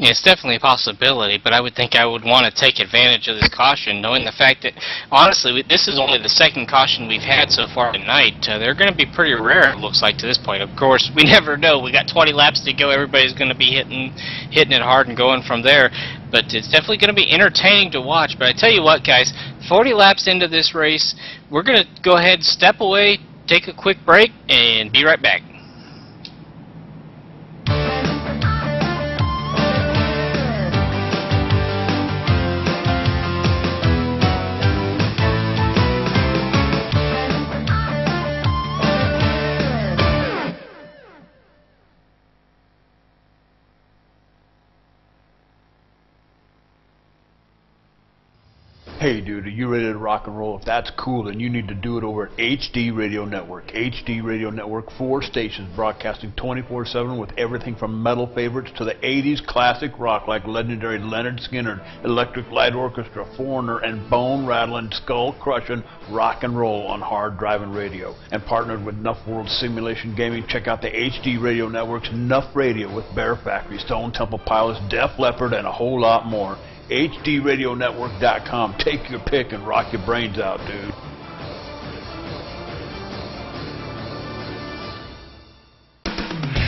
Yeah, it's definitely a possibility, but I would think I would want to take advantage of this caution, knowing the fact that, honestly, this is only the second caution we've had so far tonight. They're going to be pretty rare, it looks like, to this point. Of course, we never know. We got 20 laps to go. Everybody's going to be hitting it hard and going from there. But it's definitely going to be entertaining to watch. But I tell you what, guys, 40 laps into this race, we're going to go ahead, step away, take a quick break, and be right back. Hey dude, are you ready to rock and roll? If that's cool, then you need to do it over at HD Radio Network. HD Radio Network, 4 stations broadcasting 24/7 with everything from metal favorites to the 80s classic rock like legendary Leonard Skinner, Electric Light Orchestra, Foreigner, and bone-rattling, skull-crushing rock and roll on hard driving radio. And partnered with Nuff World Simulation Gaming, check out the HD Radio Network's Nuff Radio with Bear Factory, Stone Temple Pilots, Def Leppard, and a whole lot more. HDRadioNetwork.com. Take your pick and rock your brains out, dude.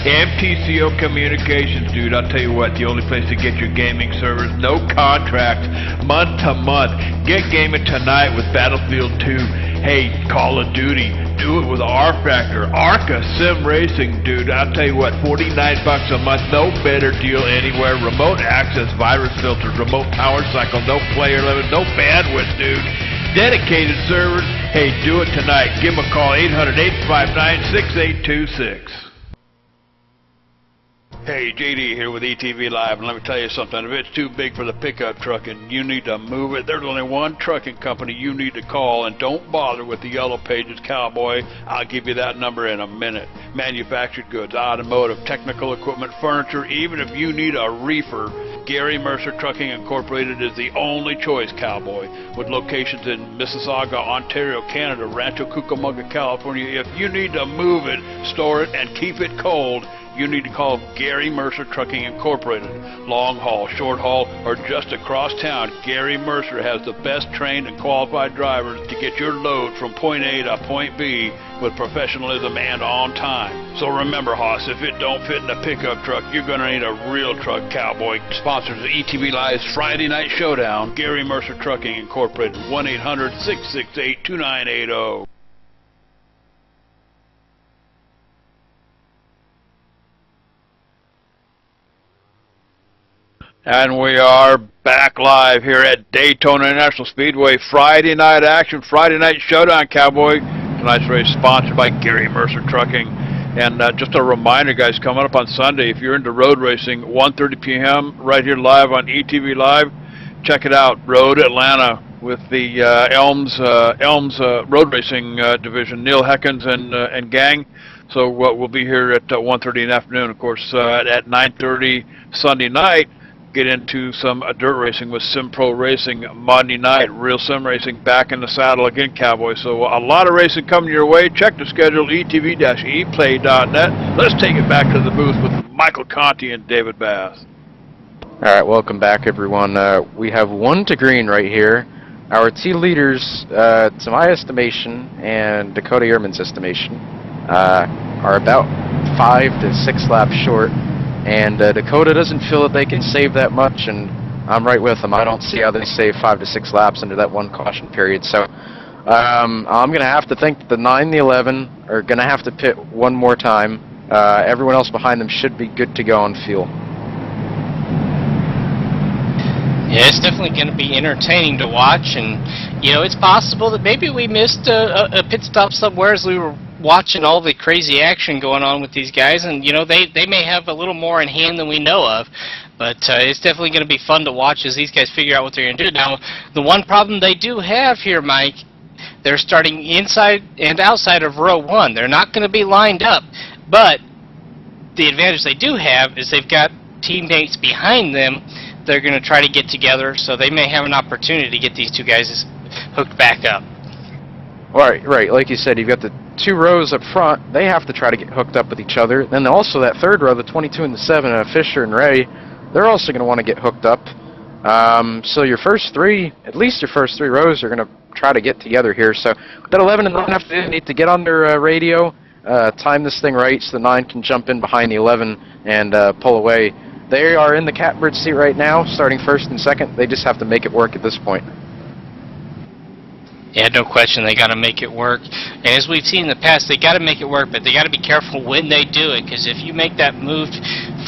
MTCO Communications, dude. I'll tell you what, the only place to get your gaming servers, no contract, month to month. Get gaming tonight with Battlefield 2. Hey, Call of Duty, do it with R-Factor, Arca Sim Racing, dude. I'll tell you what, $49 a month, no better deal anywhere. Remote access, virus filters, remote power cycle, no player limit, no bandwidth, dude. Dedicated servers. Hey, do it tonight. Give them a call, 800-859-6826. Hey, JD here with ETV Live, and let me tell you something. If it's too big for the pickup truck and you need to move it, there's only one trucking company you need to call, and don't bother with the Yellow Pages Cowboy. I'll give you that number in a minute. Manufactured goods, automotive, technical equipment, furniture, even if you need a reefer, Gary Mercer Trucking Incorporated is the only choice, Cowboy. With locations in Mississauga, Ontario, Canada, Rancho Cucamonga, California, if you need to move it, store it, and keep it cold, you need to call Gary Mercer Trucking Incorporated. Long haul, short haul, or just across town, Gary Mercer has the best trained and qualified drivers to get your load from point A to point B with professionalism and on time. So remember, Hoss, if it don't fit in a pickup truck, you're going to need a real truck, Cowboy. Sponsors of ETV Live's Friday Night Showdown, Gary Mercer Trucking Incorporated, 1-800-668-2980. And we are back live here at Daytona International Speedway. Friday night action, Friday night showdown, Cowboy. Tonight's race sponsored by Gary Mercer Trucking. And just a reminder, guys, coming up on Sunday, if you're into road racing, 1:30 p.m. right here live on ETV Live. Check it out, Road Atlanta with the Elms Road Racing Division, Neil Heckens and gang. So we'll be here at 1:30 in the afternoon. Of course, at 9:30 Sunday night, get into some dirt racing with Sim Pro Racing Monday night. Real sim racing back in the saddle again, Cowboy. So a lot of racing coming your way. Check the schedule, etv-eplay.net. Let's take it back to the booth with Michael Conti and David Bass. All right, welcome back, everyone. We have 1 to green right here. Our two leaders, to my estimation and Dakota Ehrman's estimation, are about 5 to 6 laps short. And Dakota doesn't feel that they can save that much, and I'm right with them. I don't see how they save 5 to 6 laps under that 1 caution period. So I'm going to have to think that the 9 and the 11 are going to have to pit 1 more time. Everyone else behind them should be good to go on fuel. Yeah, it's definitely going to be entertaining to watch, and you know, it's possible that maybe we missed a pit stop somewhere as we were watching all the crazy action going on with these guys, and you know, they may have a little more in hand than we know of, but it's definitely going to be fun to watch as these guys figure out what they're going to do. Now, the one problem they do have here, Mike, they're starting inside and outside of row 1. They're not going to be lined up, but the advantage they do have is they've got teammates behind them. They're going to try to get together, so they may have an opportunity to get these two guys hooked back up. Right. Like you said, you've got the 2 rows up front. They have to try to get hooked up with each other. Then also that 3rd row, the 22 and the 7, Fisher and Ray, they're also going to want to get hooked up. So your first 3, at least your first 3 rows are going to try to get together here. So that 11 and 9 need to get on their radio, time this thing right so the 9 can jump in behind the 11 and pull away. They are in the catbird seat right now, starting 1st and 2nd. They just have to make it work at this point. Yeah, no question, they got to make it work. And as we've seen in the past, they got to make it work, but they got to be careful when they do it, because if you make that move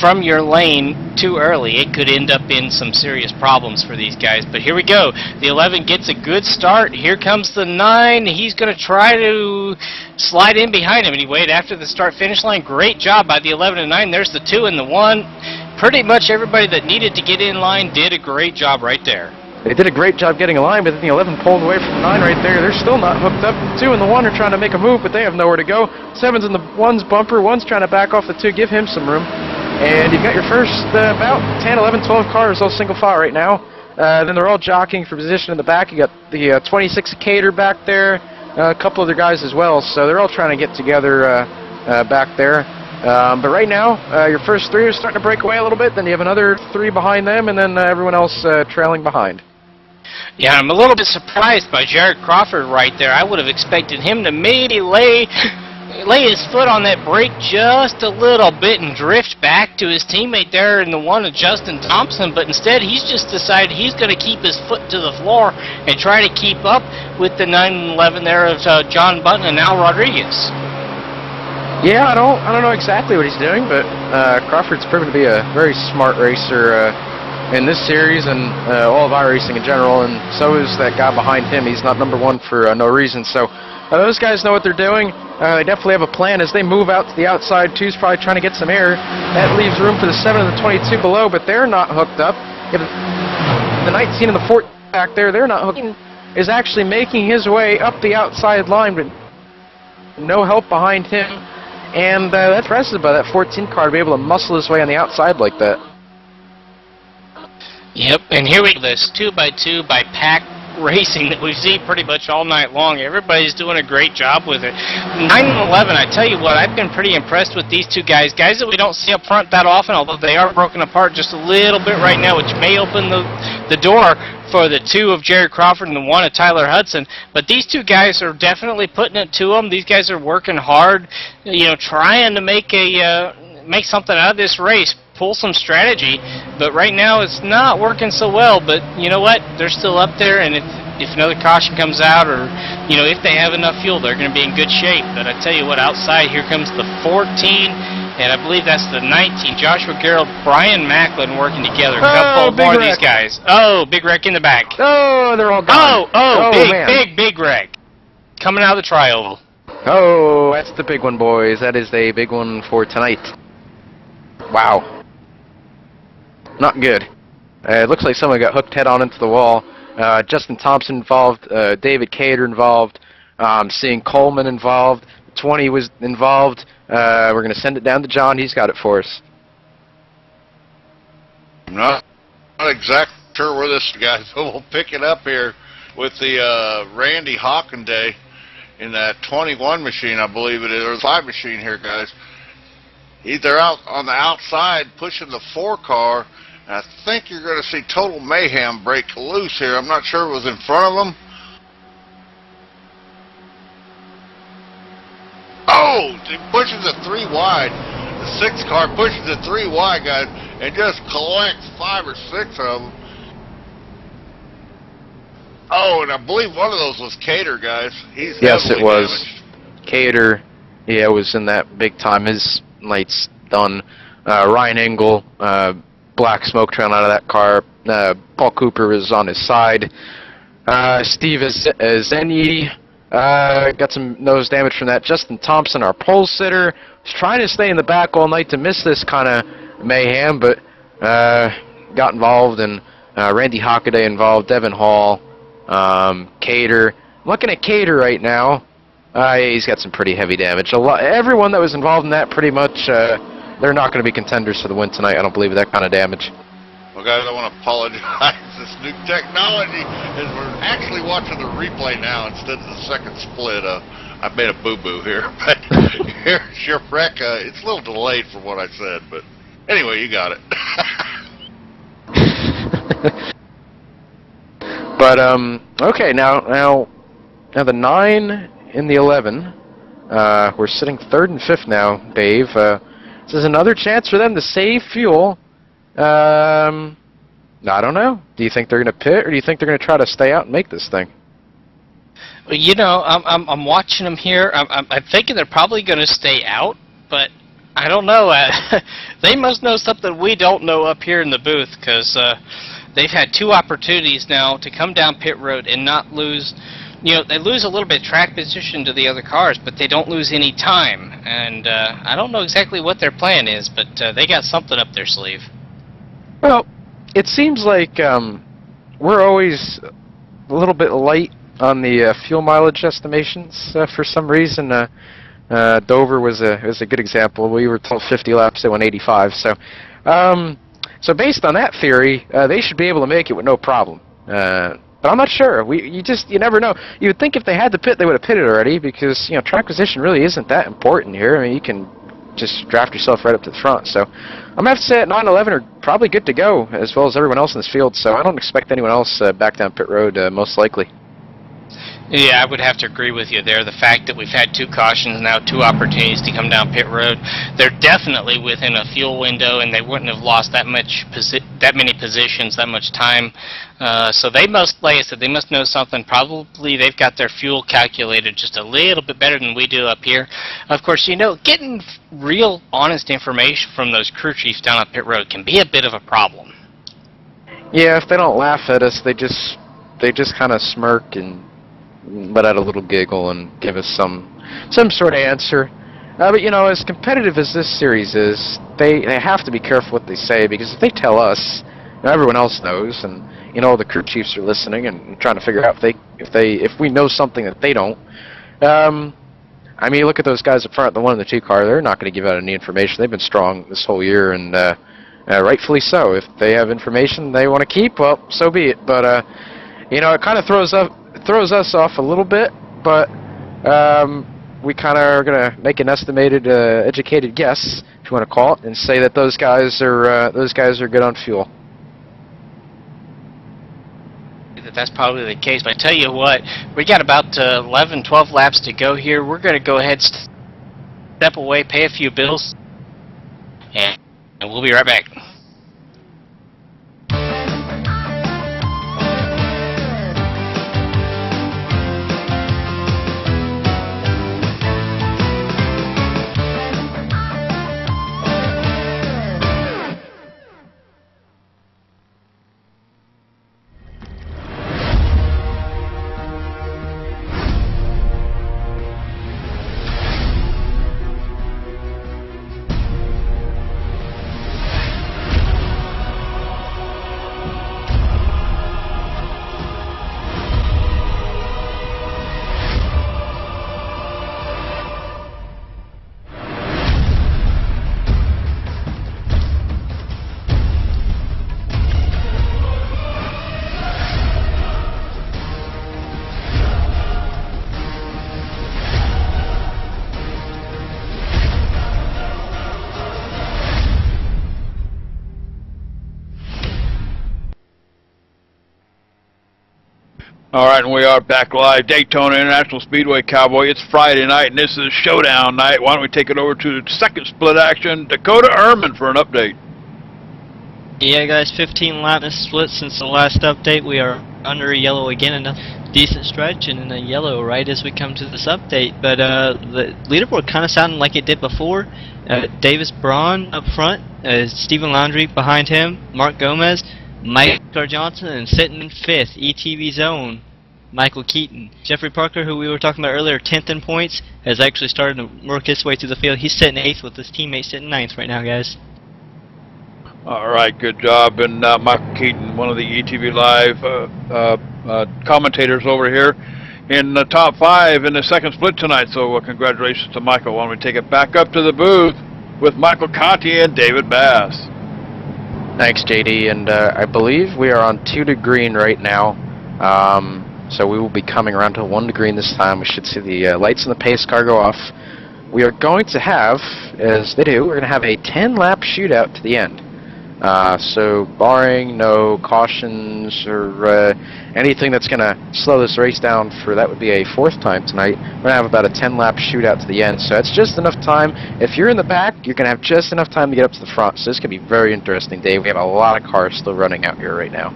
from your lane too early, it could end up in some serious problems for these guys. But here we go. The 11 gets a good start. Here comes the 9. He's going to try to slide in behind him, and he waited after the start-finish line. Great job by the 11 and 9. There's the 2 and the 1. Pretty much everybody that needed to get in line did a great job right there. They did a great job getting a line, but then the 11 pulled away from the 9 right there. They're still not hooked up. The 2 and the 1 are trying to make a move, but they have nowhere to go. 7's in the 1's bumper. 1's trying to back off the 2, give him some room. And you've got your first about 10, 11, 12 cars all single file right now. Then they're all jockeying for position in the back. You got the 26 Cater back there, a couple other guys as well. So they're all trying to get together back there. But right now, your first 3 are starting to break away a little bit. Then you have another 3 behind them, and then everyone else trailing behind. Yeah, I'm a little bit surprised by Jared Crawford right there. I would have expected him to maybe lay his foot on that brake just a little bit and drift back to his teammate there in the 1 of Justin Thompson, but instead he's just decided he's going to keep his foot to the floor and try to keep up with the 9 and 11 there of John Button and Al Rodriguez. Yeah, I don't know exactly what he's doing, but Crawford's proven to be a very smart racer in this series and all of iRacing in general, and so is that guy behind him. He's not number 1 for no reason. So those guys know what they're doing. They definitely have a plan as they move out to the outside. 2's probably trying to get some air. That leaves room for the 7 and the 22 below, but they're not hooked up. The 19 and the 14 back there, they're not hooked. Is actually making his way up the outside line, but no help behind him. And that's impressive by that 14 car to be able to muscle his way on the outside like that. Yep, and here we go, this 2x2 by pack racing that we've seen pretty much all night long. Everybody's doing a great job with it. 9 and 11, I tell you what, I've been pretty impressed with these 2 guys. Guys that we don't see up front that often, although they are broken apart just a little bit right now, which may open the door for the 2 of Jared Crawford and the 1 of Tyler Hudson. But these 2 guys are definitely putting it to them. These guys are working hard, you know, trying to make something out of this race, pull some strategy, but right now it's not working so well. But you know what, they're still up there, and if another caution comes out, or you know, if they have enough fuel, they're going to be in good shape. But I tell you what, outside here comes the 14, and I believe that's the 19, Joshua Gerald, Brian Macklin working together. A couple more of these guys. Oh, big wreck in the back. Oh, they're all gone. Big wreck coming out of the tri-oval. Oh, that's the big one, boys. That is the big one for tonight. Wow. Not good. It looks like someone got hooked head-on into the wall. Justin Thompson involved, David Cater involved, seeing Coleman involved, 20 was involved. We're going to send it down to John. He's got it for us. I'm not exactly sure where this guy's. We'll pick it up here with the Randy Hockenday in that 21 machine, I believe it is, or the 5 machine here, guys. They're out on the outside pushing the 4 car. And I think you're going to see Total Mayhem break loose here. I'm not sure it was in front of them. Oh, he pushes it 3 wide. The 6 car pushes it 3 wide, guys, and just collects 5 or 6 of them. Oh, and I believe one of those was Cater, guys. He's yes, it was. Damaged. Cater, yeah, was in that big time. His night's done. Ryan Engel, black smoke trailing out of that car. Paul Cooper was on his side. Steve Zenyi got some nose damage from that. Justin Thompson, our pole sitter, was trying to stay in the back all night to miss this kind of mayhem, but got involved, and Randy Hockaday involved, Devin Hall, Cater. I'm looking at Cater right now. He's got some pretty heavy damage. Everyone that was involved in that, pretty much, they're not going to be contenders for the win tonight. I don't believe that kind of damage. Well, guys, I want to apologize. This new technology is we're actually watching the replay now instead of the second split. I made a boo-boo here, but here's your wreck. It's a little delayed from what I said, but anyway, you got it. But okay, now the 9 and the 11. We're sitting 3rd and 5th now, Dave. This is another chance for them to save fuel. I don't know. Do you think they're going to pit, or do you think they're going to try to stay out and make this thing? Well, you know, I'm watching them here. I'm thinking they're probably going to stay out, but I don't know. They must know something we don't know up here in the booth, because they've had 2 opportunities now to come down pit road and not lose. You know, they lose a little bit of track position to the other cars, but they don't lose any time. And I don't know exactly what their plan is, but they got something up their sleeve. Well, it seems like we're always a little bit light on the fuel mileage estimations for some reason. Dover was a good example. We were told 50 laps, they went 85. So, so based on that theory, they should be able to make it with no problem. But I'm not sure. You never know. You would think if they had to pit, they would have pitted already, because track position really isn't that important here. I mean, you can just draft yourself right up to the front. So I'm gonna have to say that 9-11 are probably good to go, as well as everyone else in this field. So I don't expect anyone else back down pit road, most likely. Yeah, I would have to agree with you there. The fact that we've had 2 cautions now, 2 opportunities to come down pit road, they're definitely within a fuel window, and they wouldn't have lost that many positions, that much time. So they must, like I said, they must know something. Probably they've got their fuel calculated just a little bit better than we do up here. Of course, getting real, honest information from those crew chiefs down on pit road can be a bit of a problem. Yeah, if they don't laugh at us, they just kind of smirk and let out a little giggle and give us some sort of answer. But as competitive as this series is, they have to be careful what they say, because if they tell us, everyone else knows, and the crew chiefs are listening and trying to figure out if we know something that they don't. I mean, look at those guys up front, the 1 and the 2 car. They're not going to give out any information. They've been strong this whole year, and rightfully so. If they have information they want to keep, well, so be it. But it kind of throws us off a little bit, but we kind of are going to make an estimated, educated guess, if you want to call it, and say that those guys are good on fuel. That's probably the case, but I tell you what, we got about 11, 12 laps to go here. We're going to go ahead, step away, pay a few bills, and we'll be right back. All right, and we are back live, Daytona International Speedway, Cowboy. It's Friday night, and this is showdown night. Why don't we take it over to the second split action, Dakota Ehrman, for an update. Yeah, guys, 15 lap split since the last update. We are under a yellow again, and a decent stretch, and in a yellow right as we come to this update. But the leaderboard kind of sounded like it did before. Davis Braun up front, Stephen Landry behind him, Mark Gomez, Michael Johnson, and sitting in 5th, ETV's own Michael Keaton. Jeffrey Parker, who we were talking about earlier, 10th in points, has actually started to work his way through the field. He's sitting 8th with his teammate sitting 9th right now, guys. All right, good job. And Michael Keaton, one of the ETV Live commentators over here in the top 5 in the second split tonight. So congratulations to Michael. Why don't we take it back up to the booth with Michael Conti and David Bass. Thanks, JD, and I believe we are on 2 to green right now, so we will be coming around to 1 to green this time. We should see the lights in the pace car go off. We are going to have, as they do, we're going to have a 10-lap shootout to the end. So barring no cautions or anything that's going to slow this race down for, that would be a 4th time tonight, we're going to have about a 10-lap shootout to the end. So it's just enough time. If you're in the back, you're going to have just enough time to get up to the front. So this could be a very interesting day. We have a lot of cars still running out here right now.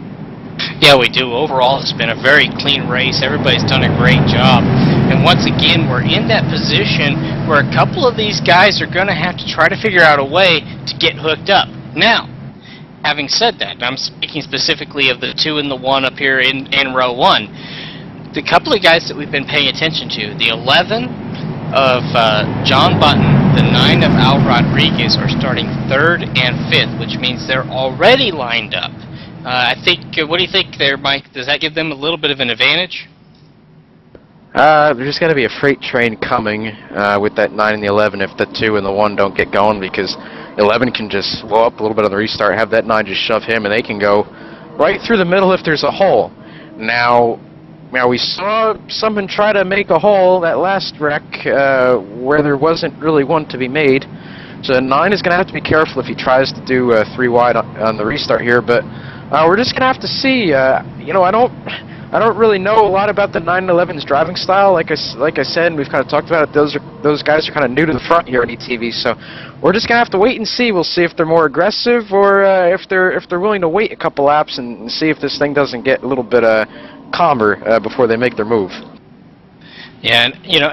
Yeah, we do. Overall, it's been a very clean race. Everybody's done a great job. And once again, we're in that position where a couple of these guys are going to have to try to figure out a way to get hooked up. Now, having said that, I'm speaking specifically of the 2 and the 1 up here in row 1. The couple of guys that we've been paying attention to, the 11 of John Button, the 9 of Al Rodriguez, are starting 3rd and 5th, which means they're already lined up. I think, what do you think there, Mike? Does that give them a little bit of an advantage? There's got to be a freight train coming with that 9 and the 11 if the 2 and the 1 don't get going, because 11 can just blow up a little bit on the restart, have that 9 just shove him, and they can go right through the middle if there's a hole. Now we saw someone try to make a hole that last wreck where there wasn't really one to be made. So 9 is going to have to be careful if he tries to do 3 wide on the restart here, but we're just going to have to see. You know, I don't really know a lot about the 9 and 11's driving style. Like I said, and we've kind of talked about it, those guys are kind of new to the front here at ETV, so we're just gonna have to wait and see. We'll see if they're more aggressive or if they're willing to wait a couple laps and see if this thing doesn't get a little bit calmer before they make their move. Yeah, and you know,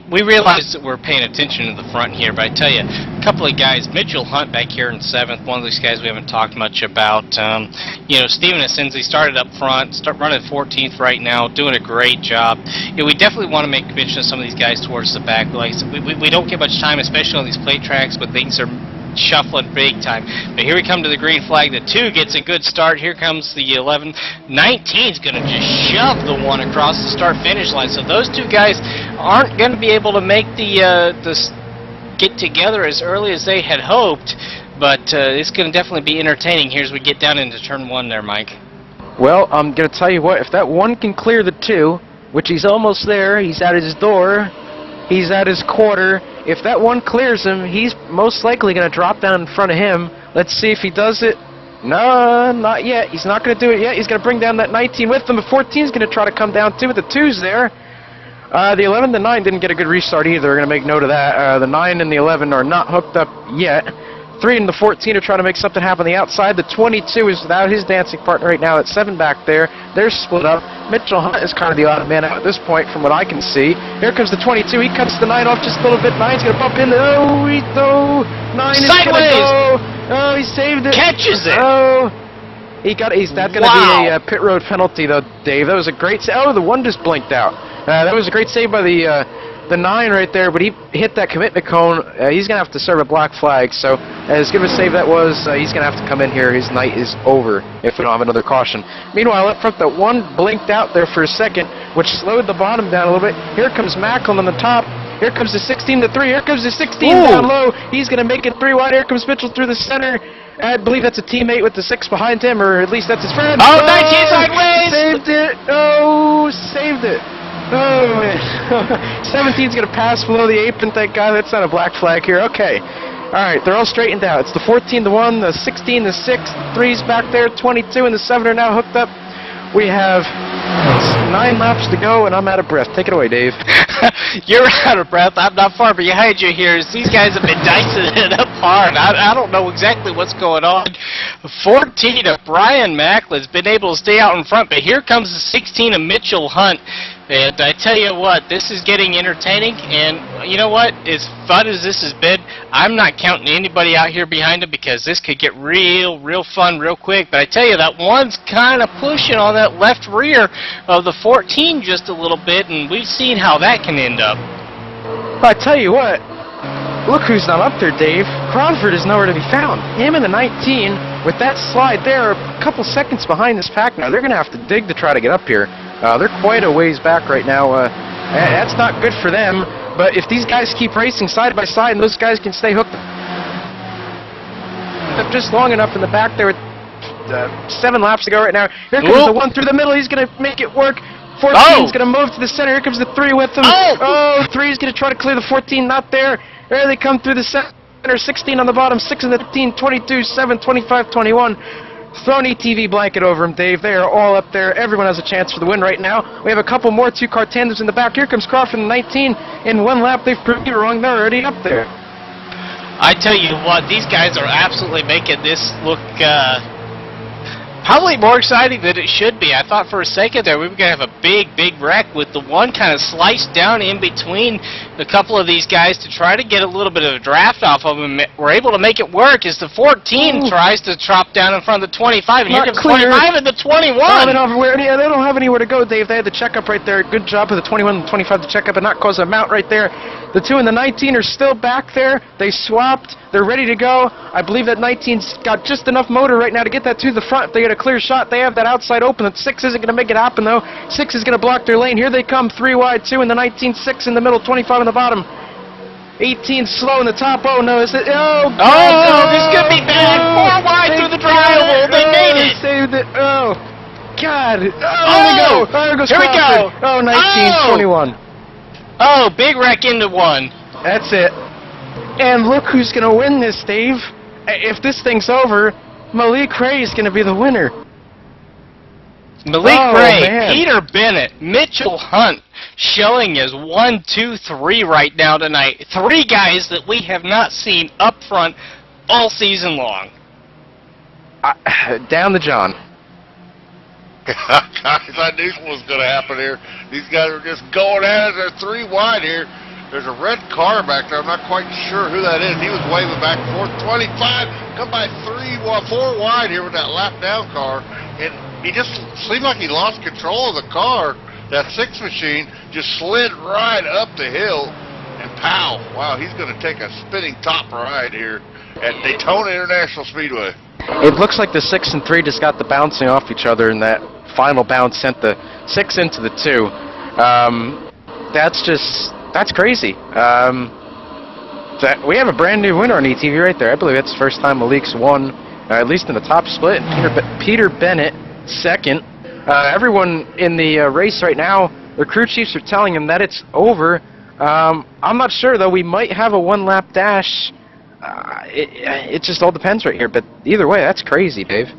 we realize that we're paying attention to the front here, but I tell you, a couple of guys, Mitchell Hunt back here in 7th, one of these guys we haven't talked much about. You know, Steven Asensi started up front, running 14th right now, doing a great job. You know, we definitely want to make mention of some of these guys towards the back. Like we don't get much time, especially on these plate tracks, but things are shuffling big time. But here we come to the green flag. The 2 gets a good start. Here comes the 11. 19's going to just shove the 1 across the start-finish line. So those 2 guys aren't going to be able to make the get together as early as they had hoped. But it's going to definitely be entertaining here as we get down into turn 1 there, Mike. Well, I'm going to tell you what, if that 1 can clear the 2, which he's almost there, he's at his door, he's at his quarter. If that 1 clears him, he's most likely going to drop down in front of him. Let's see if he does it. No, not yet. He's not going to do it yet. He's going to bring down that 19 with him. The 14 is going to try to come down too, but the 2's there. The 11 and the 9 didn't get a good restart either. We're going to make note of that. The 9 and the 11 are not hooked up yet. 3 and the 14 are trying to make something happen on the outside. The 22 is without his dancing partner right now. That 7 back there. They're split up. Mitchell Hunt is kind of the odd man out at this point from what I can see. Here comes the 22. He cuts the 9 off just a little bit. 9's going to bump in. Oh, 9 is going to go. Oh, he saved it. Catches it. Oh, that's going to be a pit road penalty, though, Dave. That was a great save. Oh, the 1 just blinked out. That was a great save by the 9 right there, but he hit that commitment cone. He's going to have to serve a black flag, so as good a save that was, he's going to have to come in here. His night is over if we don't have another caution. Meanwhile, up front, that 1 blinked out there for a second, which slowed the bottom down a little bit. Here comes Macklin on the top. Here comes the 16 to 3. Here comes the 16 down low. He's going to make it 3 wide. Here comes Mitchell through the center. I believe that's a teammate with the 6 behind him, or at least that's his friend. Oh, 19 sideways! Saved it. Oh, saved it. Oh, man. 17's going to pass below the apron, thank God. That's not a black flag here. Okay. All right, they're all straightened out. It's the 14, the 1, the 16, the 6, the 3's back there, 22, and the 7 are now hooked up. We have It's 9 laps to go, and I'm out of breath. Take it away, Dave. You're out of breath. I'm not far behind you here. These guys have been dicing it up hard. I don't know exactly what's going on. 14 of Brian Macklin's been able to stay out in front, but here comes the 16 of Mitchell Hunt. And I tell you what, this is getting entertaining, and you know what? As fun as this has been, I'm not counting anybody out here behind him because this could get real fun real quick. But I tell you, that one's kind of pushing on that left rear of the 14 just a little bit, and we've seen how that can end up. I tell you what, look who's not up there, Dave. Crawford is nowhere to be found. Him and the 19, with that slide there, a couple seconds behind this pack now. They're going to have to dig to try to get up here. They're quite a ways back right now. That's not good for them, but if these guys keep racing side by side and those guys can stay hooked up just long enough in the back there with 7 laps to go right now. Here comes the one through the middle. He's going to make it work. 14's going to move to the center. Here comes the 3 with him. 3's going to try to clear the 14. Not there. There they come through the center. 16 on the bottom. 6 in the 15. 22, 7, 25, 21. Throw an ETV blanket over them, Dave. They are all up there. Everyone has a chance for the win right now. We have a couple more 2-car tandems in the back. Here comes Crawford in the 19. In 1 lap, they've proved you wrong. They're already up there. I tell you what, these guys are absolutely making this look probably more exciting than it should be. I thought for a second there we were going to have a big wreck with the one kind of sliced down in between a couple of these guys to try to get a little bit of a draft off of them. We're able to make it work as the 14 tries to drop down in front of the 25, and here comes 25 and the 21. They don't have anywhere to go, Dave. They had the checkup right there. Good job of the 21 and 25 to check up and not cause a mount right there. The 2 and the 19 are still back there. They swapped. They're ready to go. I believe that 19's got just enough motor right now to get that to the front. If they get a clear shot, they have that outside open. The 6 isn't going to make it happen, though. 6 is going to block their lane. Here they come, 3 wide, 2 in the 19, 6 in the middle, 25 in the bottom. 18 slow in the top. Oh, no. Is it? Oh, this could be bad. 4 wide through the drivable. They made it. Saved it. Oh, God. Oh, there goes Here we go. Oh, 19, 21. Oh, big wreck into 1. That's it. And look who's going to win this, Dave. If this thing's over, Malik Ray is going to be the winner. Malik Ray, man. Peter Bennett, Mitchell Hunt showing as 1, 2, 3 right now tonight. 3 guys that we have not seen up front all season long. Down to John. Guys, I knew what was going to happen here. These guys are just going at it. They're 3 wide here. There's a red car back there. I'm not quite sure who that is. He was waving back and forth. 25, come by 4 wide here with that lap down car. And he just seemed like he lost control of the car. That 6 machine just slid right up the hill. And pow, wow, he's going to take a spinning top ride here at Daytona International Speedway. It looks like the 6 and 3 just got the bouncing off each other, and that final bounce sent the 6 into the 2. That's crazy. We have a brand new winner on ETV right there. I believe that's the first time Malik's won, at least in the top split. Peter Bennett, second. Everyone in the race right now, the crew chiefs are telling him that it's over. I'm not sure, though. We might have a 1-lap dash. It just all depends right here. But either way, that's crazy, Dave.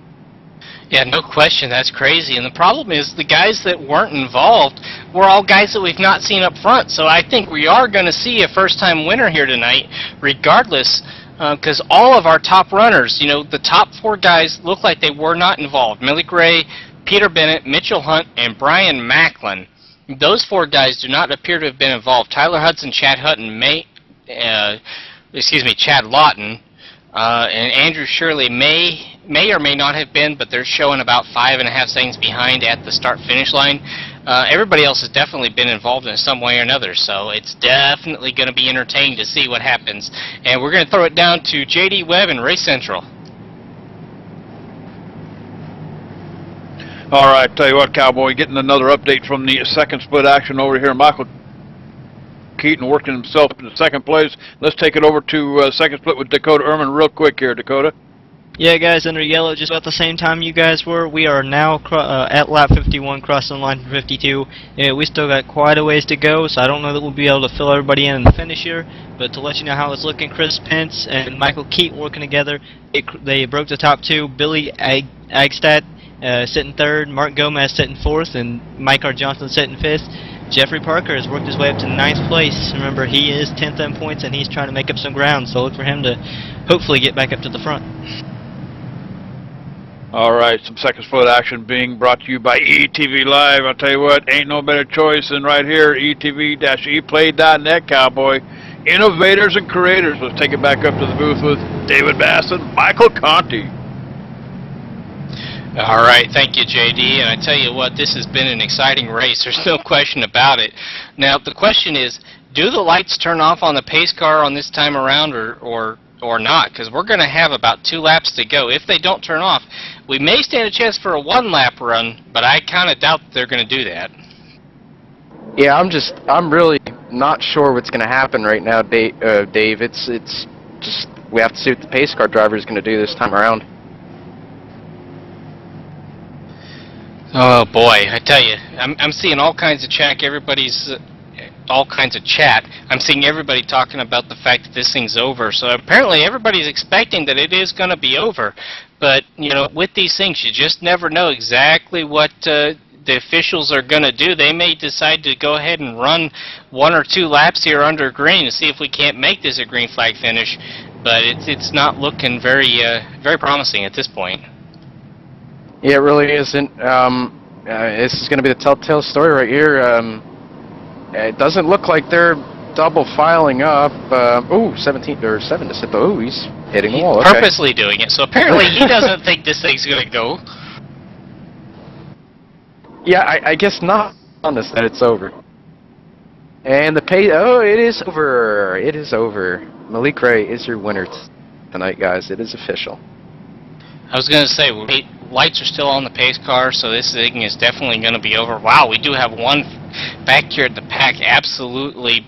Yeah, no question, that's crazy. And the problem is the guys that weren't involved were all guys that we've not seen up front. So I think we are going to see a first-time winner here tonight, regardless, because all of our top runners, you know, the top 4 guys look like they were not involved. Malik Ray, Peter Bennett, Mitchell Hunt, and Brian Macklin. Those 4 guys do not appear to have been involved. Tyler Hudson, Chad Hutton, Chad Lawton, and Andrew Shirley may or may not have been, but they're showing about 5.5 seconds behind at the start-finish line. Everybody else has definitely been involved in some way or another, so it's definitely going to be entertaining to see what happens. And we're going to throw it down to J.D. Webb and Race Central. All right, tell you what, Cowboy, getting another update from the second split action over here. Michael Keaton working himself into second place. Let's take it over to second split with Dakota Ehrman real quick here, Dakota. Yeah, guys, under yellow, just about the same time you guys were. We are now at lap 51, crossing the line for 52. We still got quite a ways to go, so I don't know that we'll be able to fill everybody in the finish here. But to let you know how it's looking, Chris Pence and Michael Keaton working together. They broke the top 2. Billy Agstad sitting third, Mark Gomez sitting fourth, and Mike R. Johnson sitting fifth. Jeffrey Parker has worked his way up to ninth place. Remember, he is 10th in points, and he's trying to make up some ground, so look for him to hopefully get back up to the front. All right, some seconds foot action being brought to you by ETV Live. I'll tell you what, ain't no better choice than right here, etv-eplay.net, cowboy. Innovators and creators. Let's take it back up to the booth with David Bass and Michael Conti. All right, thank you, JD. And I tell you what, this has been an exciting race. There's no question about it. Now, the question is, do the lights turn off on the pace car on this time around or not? Because we're going to have about 2 laps to go. If they don't turn off, we may stand a chance for a 1-lap run, but I kind of doubt that they're going to do that. Yeah, I'm really not sure what's going to happen right now, Dave. It's just, we have to see what the pace car driver is going to do this time around. Oh boy, I tell you, I'm seeing all kinds of chat. All kinds of chat. I'm seeing everybody talking about the fact that this thing's over. So apparently everybody's expecting that it is going to be over. But you know, with these things, you just never know exactly what the officials are going to do. They may decide to go ahead and run 1 or 2 laps here under green to see if we can't make this a green flag finish. But it's not looking very promising at this point. Yeah, it really isn't. This is going to be the telltale story right here. It doesn't look like they're double filing up. Ooh, 17 or 7 to sit. Oh, he's hitting the wall. He's purposely doing it. So apparently he doesn't think this thing's going to go. Yeah, I guess not on this that it's over. And the pay. Oh, it is over. It is over. Malik Ray is your winner tonight, guys. It is official. I was going to say, lights are still on the pace car, so this thing is definitely going to be over. Wow, we do have one back here at the pack absolutely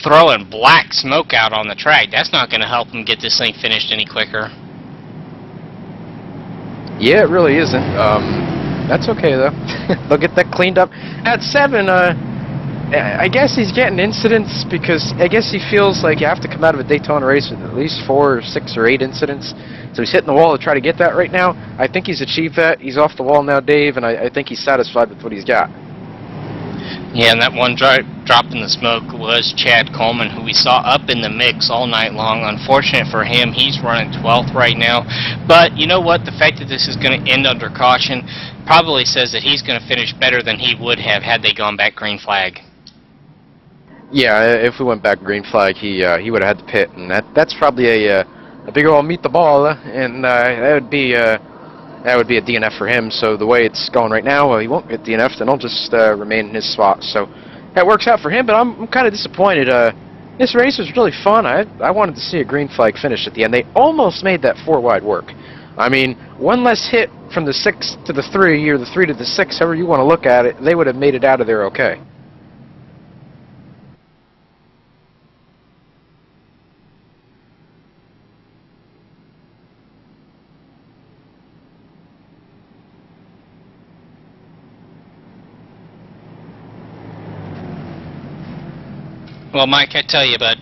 throwing black smoke out on the track. That's not going to help them get this thing finished any quicker. Yeah, it really isn't. That's okay, though. They'll get that cleaned up. At 7, I guess he's getting incidents because I guess he feels like you have to come out of a Daytona race with at least 4 or 6 or 8 incidents. So he's hitting the wall to try to get that right now. I think he's achieved that. He's off the wall now, Dave, and I think he's satisfied with what he's got. Yeah, and that one drop in the smoke was Chad Coleman, who we saw up in the mix all night long. Unfortunate for him, he's running 12th right now. But you know what? The fact that this is going to end under caution probably says that he's going to finish better than he would have had they gone back green flag. Yeah, if we went back green flag, he would have had to pit, and that's probably a big old meet the ball, and that would be a DNF for him. So the way it's going right now, he won't get DNF'd, and he'll just remain in his spot. So that works out for him. But I'm kind of disappointed. This race was really fun. I wanted to see a green flag finish at the end. They almost made that 4-wide work. I mean, one less hit from the 6 to the 3, or the 3 to the 6, however you want to look at it, they would have made it out of there okay. Well, Mike, I tell you, bud,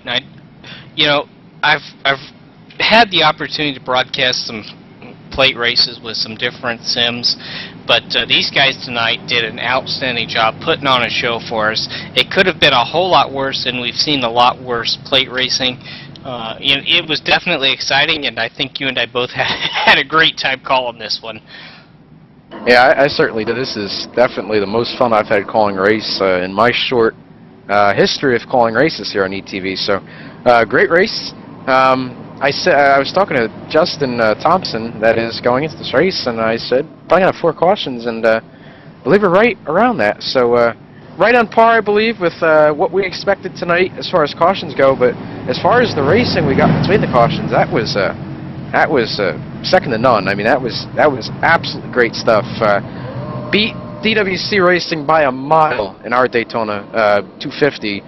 I've had the opportunity to broadcast some plate races with some different sims, but these guys tonight did an outstanding job putting on a show for us. It could have been a whole lot worse, and we've seen a lot worse plate racing. It was definitely exciting, and I think you and I both had a great time calling this one. Yeah, I certainly did. This is definitely the most fun I've had calling a race in my short history of calling races here on ETV. So, great race. I was talking to Justin Thompson, that is going into this race, and I said probably gonna have 4 cautions, and I believe we're right around that. So, right on par, I believe, with what we expected tonight as far as cautions go. But as far as the racing we got between the cautions, that was second to none. I mean, that was absolutely great stuff. Beat DWC Racing by a mile in our Daytona 250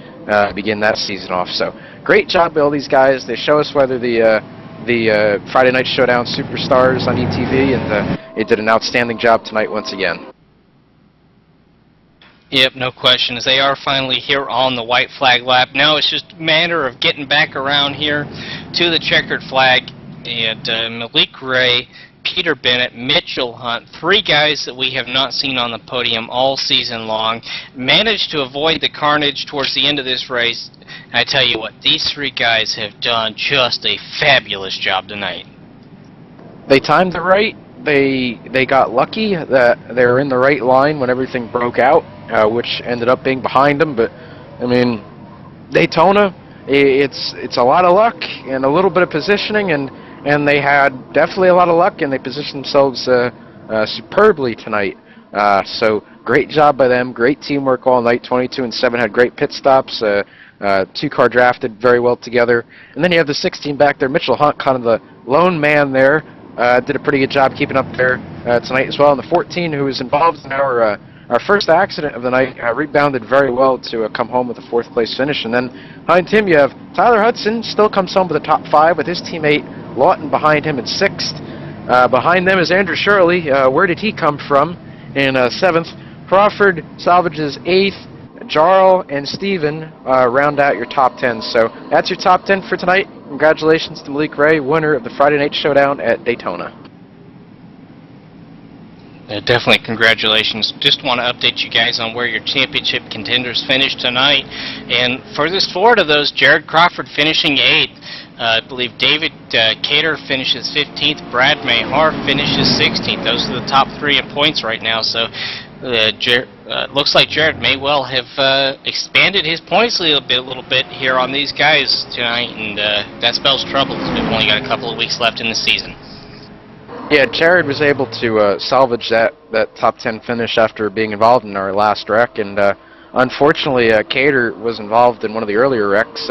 begin that season off. So great job by all these guys. They show us whether the Friday Night Showdown superstars on ETV, and they did an outstanding job tonight once again. Yep, no questions. They are finally here on the white flag lap. Now it's just a matter of getting back around here to the checkered flag. And Malik Ray, Peter Bennett, Mitchell Hunt, 3 guys that we have not seen on the podium all season long, managed to avoid the carnage towards the end of this race. I tell you what, these 3 guys have done just a fabulous job tonight. They timed it right. They got lucky that they were in the right line when everything broke out, which ended up being behind them. But I mean, Daytona, it's a lot of luck and a little bit of positioning, and they had definitely a lot of luck, and they positioned themselves superbly tonight. So great job by them. Great teamwork all night. 22 and 7 had great pit stops. 2-car drafted very well together. And then you have the 16 back there, Mitchell Hunt, kind of the lone man there. Did a pretty good job keeping up there tonight as well. And the 14, who was involved in our first accident of the night, rebounded very well to come home with a 4th place finish. And then behind him you have Tyler Hudson, still comes home with a top 5 with his teammate Lawton behind him in 6th. Behind them is Andrew Shirley. Where did he come from? In 7th. Crawford salvages 8th. Jarl and Steven round out your top 10. So that's your top 10 for tonight. Congratulations to Malik Ray, winner of the Friday Night Showdown at Daytona. Definitely congratulations. Just want to update you guys on where your championship contenders finished tonight. And furthest forward of those, Jared Crawford finishing 8th. I believe David Cater finishes 15th. Brad Mayhar finishes 16th. Those are the top 3 in points right now. So looks like Jared may well have expanded his points a little bit here on these guys tonight, and that spells trouble. We've only got a couple of weeks left in the season. Yeah, Jared was able to salvage that top 10 finish after being involved in our last wreck, and unfortunately Cater was involved in one of the earlier wrecks.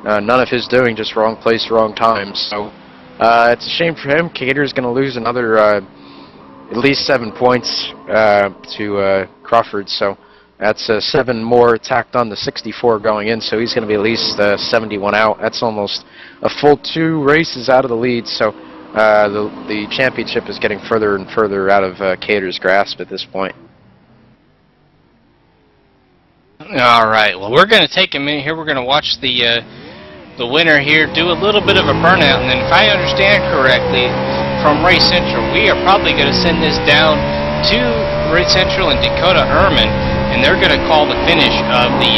None of his doing, just wrong place, wrong time. So it's a shame for him. Cater's going to lose another at least 7 points to Crawford, so that's 7 more tacked on the 64 going in, so he's going to be at least 71 out. That's almost a full 2 races out of the lead, so the championship is getting further and further out of Cater's grasp at this point. Alright, well, we're going to take a minute here. We're going to watch the winner here do a little bit of a burnout, and then if I understand correctly, from Race Central, we are probably going to send this down to Race Central and Dakota Ehrman, and they're going to call the finish of the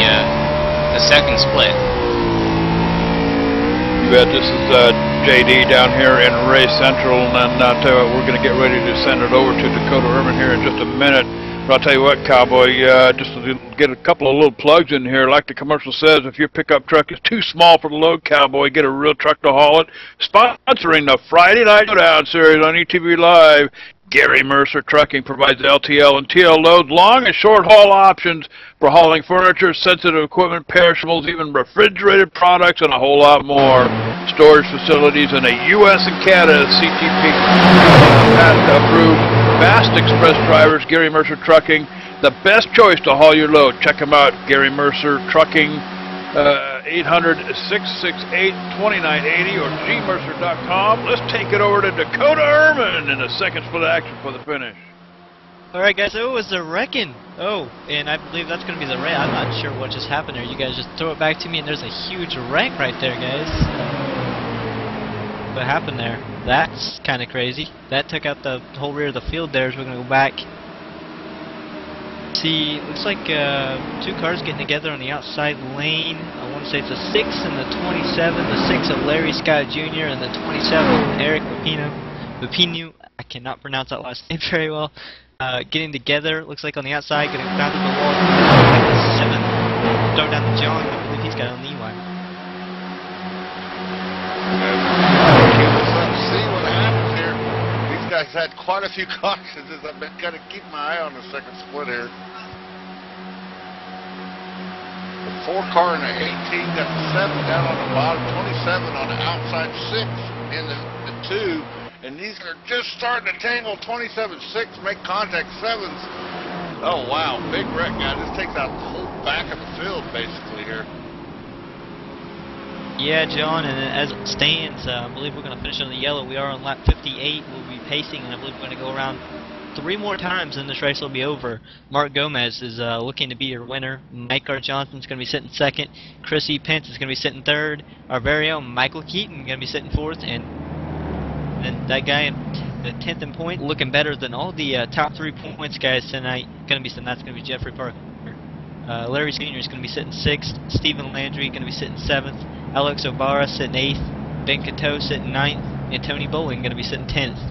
second split. You bet. This is JD down here in Race Central, and I'll tell you what, we're going to get ready to send it over to Dakota Ehrman here in just a minute. But I'll tell you what, Cowboy, just to get a couple of little plugs in here, like the commercial says, if your pickup truck is too small for the load, Cowboy, get a real truck to haul it. Sponsoring the Friday Night Showdown series on ETV Live, Gary Mercer Trucking provides LTL and TL loads, long and short haul options for hauling furniture, sensitive equipment, perishables, even refrigerated products, and a whole lot more. Storage facilities in the U.S. and Canada, CTP approved. Fast Express drivers, Gary Mercer Trucking, the best choice to haul your load. Check them out, Gary Mercer Trucking, 800-668-2980 or gmercer.com. Let's take it over to Dakota Ehrman in the second split action for the finish. Alright guys, so it was the wrecking. Oh, and I believe that's going to be the wreck. I'm not sure what just happened there. You guys just throw it back to me and there's a huge wreck right there, guys. What happened there? That's kind of crazy. That took out the whole rear of the field there, so we're going to go back. See, looks like 2 cars getting together on the outside lane. I want to say it's a 6 and the 27. The 6 of Larry Scott Jr. and the 27 Eric Lupino. I cannot pronounce that last name very well. Getting together, looks like on the outside, getting down to the wall. Like the 7. Throw down to John. I believe he's got a knee line. Let's see what happens here. These guys had quite a few cautions as I've been kind of keeping my eye on the second split here. The 4 car and the 18 got the 7 down on the bottom, 27 on the outside, 6 in the 2, and these are just starting to tangle. 27, 6 make contact, 7s. Oh wow, big wreck, guys. This takes out the whole back of the field basically here. Yeah, John, and as it stands, I believe we're going to finish on the yellow. We are on lap 58. We'll be pacing, and I believe we're going to go around 3 more times, and this race will be over. Mark Gomez is looking to be your winner. Mike R. Johnson's going to be sitting 2nd. Chrissy Pence is going to be sitting 3rd. Our very own Michael Keaton is going to be sitting 4th, and And that guy in the 10th and point looking better than all the top 3 points guys tonight. That's going to be Jeffrey Parker. Larry Sr. is going to be sitting 6th. Stephen Landry going to be sitting 7th. Alex O'Barra sitting 8th. Ben Cateau sitting 9th. And Tony Bowling going to be sitting 10th.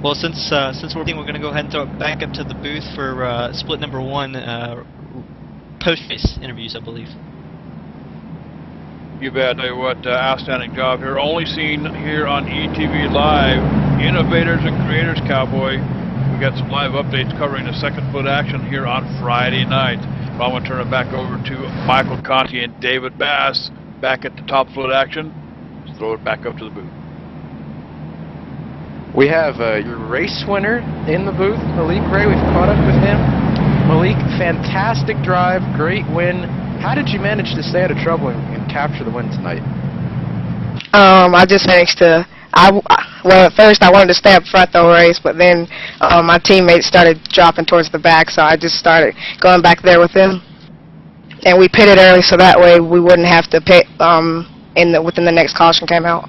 Well, since we're going to go ahead and throw it back up to the booth for split number 1 post-race interviews, I believe. You bet. Tell you what, outstanding job here. Only seen here on ETV Live. Innovators and creators, Cowboy. We got some live updates covering the second foot action here on Friday night. But I'm going to turn it back over to Michael Conti and David Bass back at the top foot action. Let's throw it back up to the booth. We have your race winner in the booth, Malik Ray. We've caught up with him. Malik, fantastic drive, great win. How did you manage to stay out of trouble and capture the win tonight? I just managed to. Well, at first I wanted to stay up front the whole race, but then my teammates started dropping towards the back, so I just started going back there with them. And we pitted early, so that way we wouldn't have to pit within the next caution came out.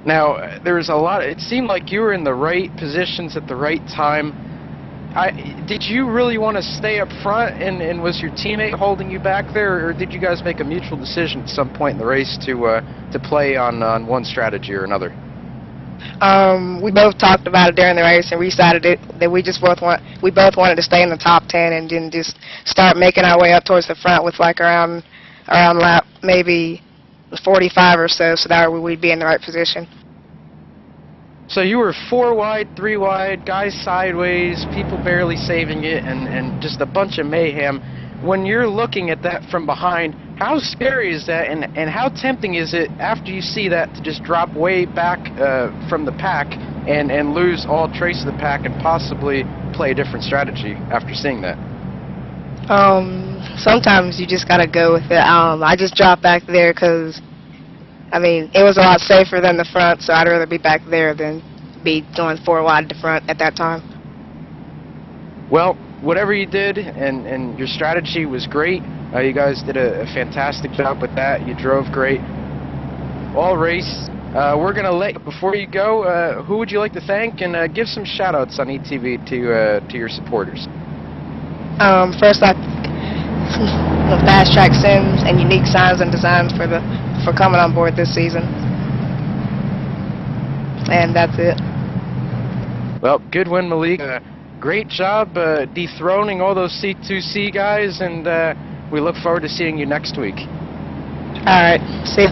Now, there was a lot. It seemed like you were in the right positions at the right time. Did you really want to stay up front, and was your teammate holding you back there, or did you guys make a mutual decision at some point in the race to play on one strategy or another? We both talked about it during the race, and we decided that we both wanted to stay in the top 10 and then just start making our way up towards the front with like around lap maybe 45 or so that we'd be in the right position. So you were 4 wide, 3 wide, guys sideways, people barely saving it, and just a bunch of mayhem. When you're looking at that from behind, how scary is that, and how tempting is it after you see that to just drop way back from the pack and lose all trace of the pack and possibly play a different strategy after seeing that? Sometimes you just gotta go with it. I just dropped back there because, I mean, it was a lot safer than the front, so I'd rather be back there than be going 4 wide to front at that time. Well, whatever you did, and your strategy was great. You guys did a fantastic job with that. You drove great all race. We're gonna before you go, who would you like to thank, and give some shout outs on ETV to your supporters? First off, the Fast Track Sims and Unique Signs and Designs for coming on board this season. And that's it. Well, good win, Malik. Great job dethroning all those C2C guys, and we look forward to seeing you next week. Alright, see ya.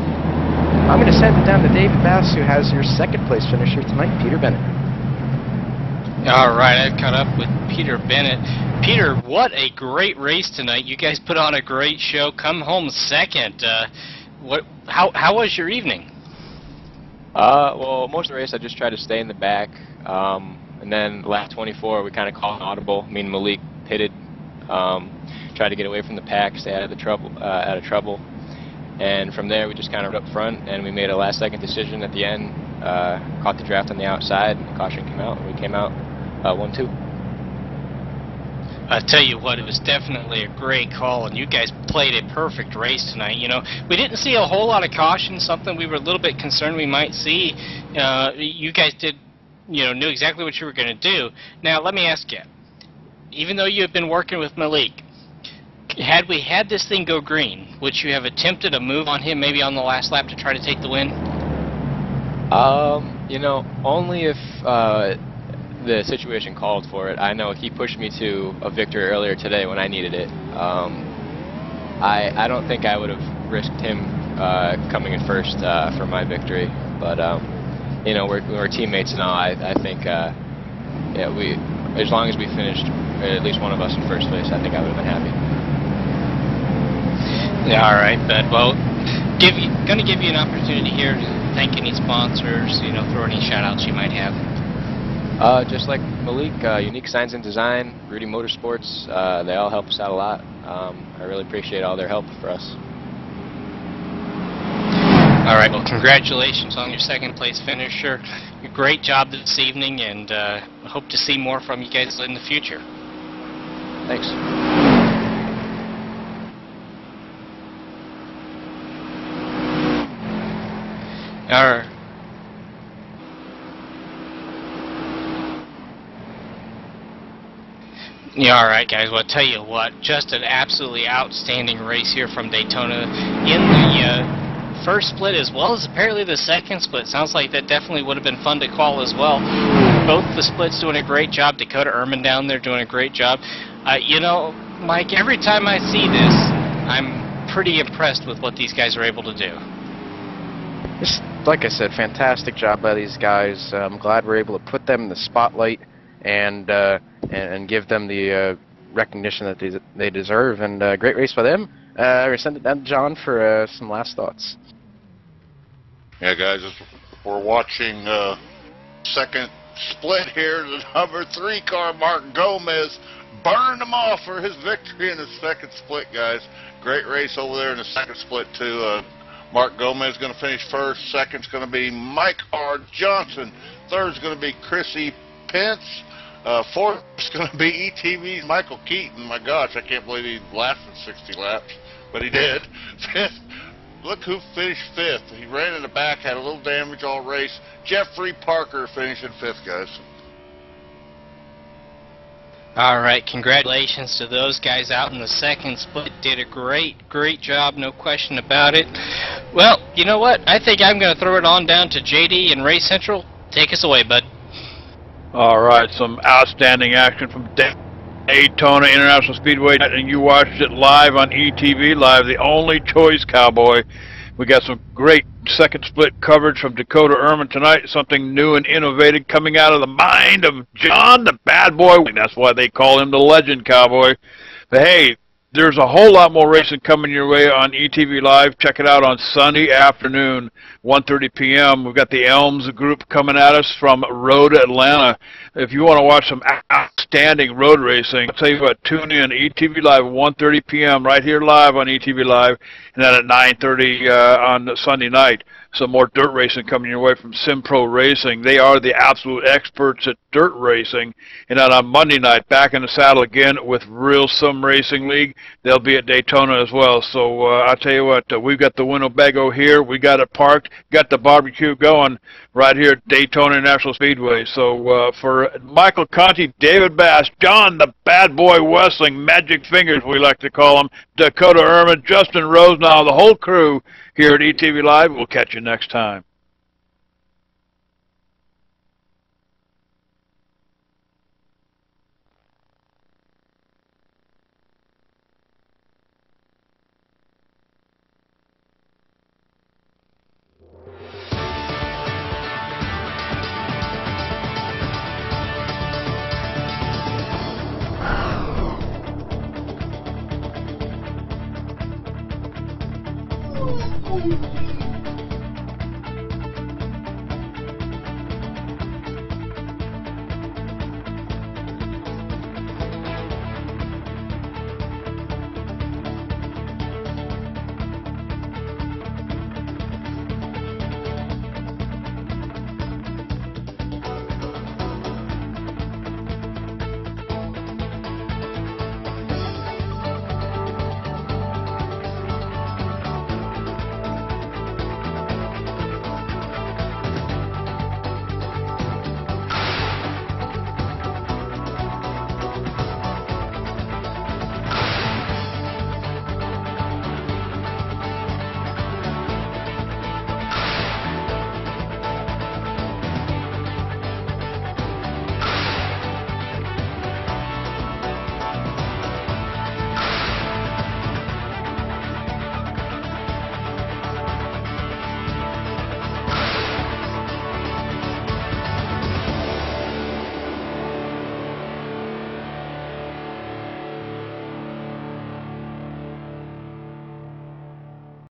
I'm going to send it down to David Bass, who has your second place finisher tonight, Peter Bennett. Alright, I've caught up with Peter Bennett. Peter, what a great race tonight. You guys put on a great show. Come home second. How was your evening? Well, most of the race I just tried to stay in the back. And then lap 24, we kind of called an audible. Me and Malik pitted, tried to get away from the pack, stay out of trouble. And from there, we just kind of up front, and we made a last-second decision at the end. Caught the draft on the outside, and the caution came out, and we came out 1-2. I tell you what, it was definitely a great call, and you guys played a perfect race tonight. You know, we didn't see a whole lot of caution, something we were a little bit concerned we might see. You guys did, knew exactly what you were going to do. Now, let me ask you, even though you have been working with Malik, had we had this thing go green, would you have attempted a move on him maybe on the last lap to try to take the win? Only if the situation called for it. I know he pushed me to a victory earlier today when I needed it. I don't think I would have risked him coming in first for my victory, but we're teammates now. I think as long as we finished at least one of us in first place, I think I would have been happy. Yeah, all right, bud. Well, going to give you an opportunity here to thank any sponsors, throw any shout-outs you might have. Just like Malik, Unique Signs and Design, Rudy Motorsports, they all help us out a lot. I really appreciate all their help for us. All right, well, congratulations on your second place finisher. Great job this evening, and hope to see more from you guys in the future. Thanks. All right. Yeah, all right, guys. Well, I'll tell you what, just an absolutely outstanding race here from Daytona in the first split as well as apparently the second split. Sounds like that definitely would have been fun to call as well. Both the splits doing a great job. Dakota Ehrman down there doing a great job. You know, Mike, every time I see this, I'm pretty impressed with what these guys are able to do. Just like I said, fantastic job by these guys. I'm glad we're able to put them in the spotlight and give them the recognition that they deserve. And great race by them. We'll send it down to John for some last thoughts. Yeah, guys, we're watching second split here. The number 3 car, Mark Gomez, burned them off for his victory in the second split, guys. Great race over there in the second split, too. Mark Gomez is going to finish first. Second's going to be Mike R. Johnson. Third's going to be Chrissy Pence. Fourth's going to be ETV's Michael Keaton. My gosh, I can't believe he lasted 60 laps, but he did. Fifth, look who finished fifth. He ran in the back, had a little damage all race. Jeffrey Parker finishing fifth, guys. All right, congratulations to those guys out in the second split. Did a great job, no question about it. Well, you know what? I think I'm going to throw it on down to JD and Race Central. Take us away, bud. All right, some outstanding action from Daytona International Speedway, and you watched it live on ETV Live, the only choice, Cowboy. We got some great second split coverage from Dakota Ehrman tonight, something new and innovative coming out of the mind of John the Bad Boy. That's why they call him the Legend, Cowboy. But hey, there's a whole lot more racing coming your way on ETV Live. Check it out on Sunday afternoon, 1:30 p.m. We've got the Elms group coming at us from Road Atlanta. If you want to watch some outstanding road racing, I'll tell you what, tune in ETV Live, 1:30 p.m. right here live on ETV Live, and then at 9:30 on Sunday night. Some more dirt racing coming your way from SimPro Racing. They are the absolute experts at dirt racing. And then on Monday night, back in the saddle again with Real Sim Racing League. They'll be at Daytona as well. So I'll tell you what, we've got the Winnebago here. We got it parked, got the barbecue going right here at Daytona International Speedway. So for Michael Conti, David Bass, John the Bad Boy Wrestling, Magic Fingers we like to call him, Dakota Ehrman, Justin Rosenau, the whole crew here at ETV Live. We'll catch you next time. Thank you.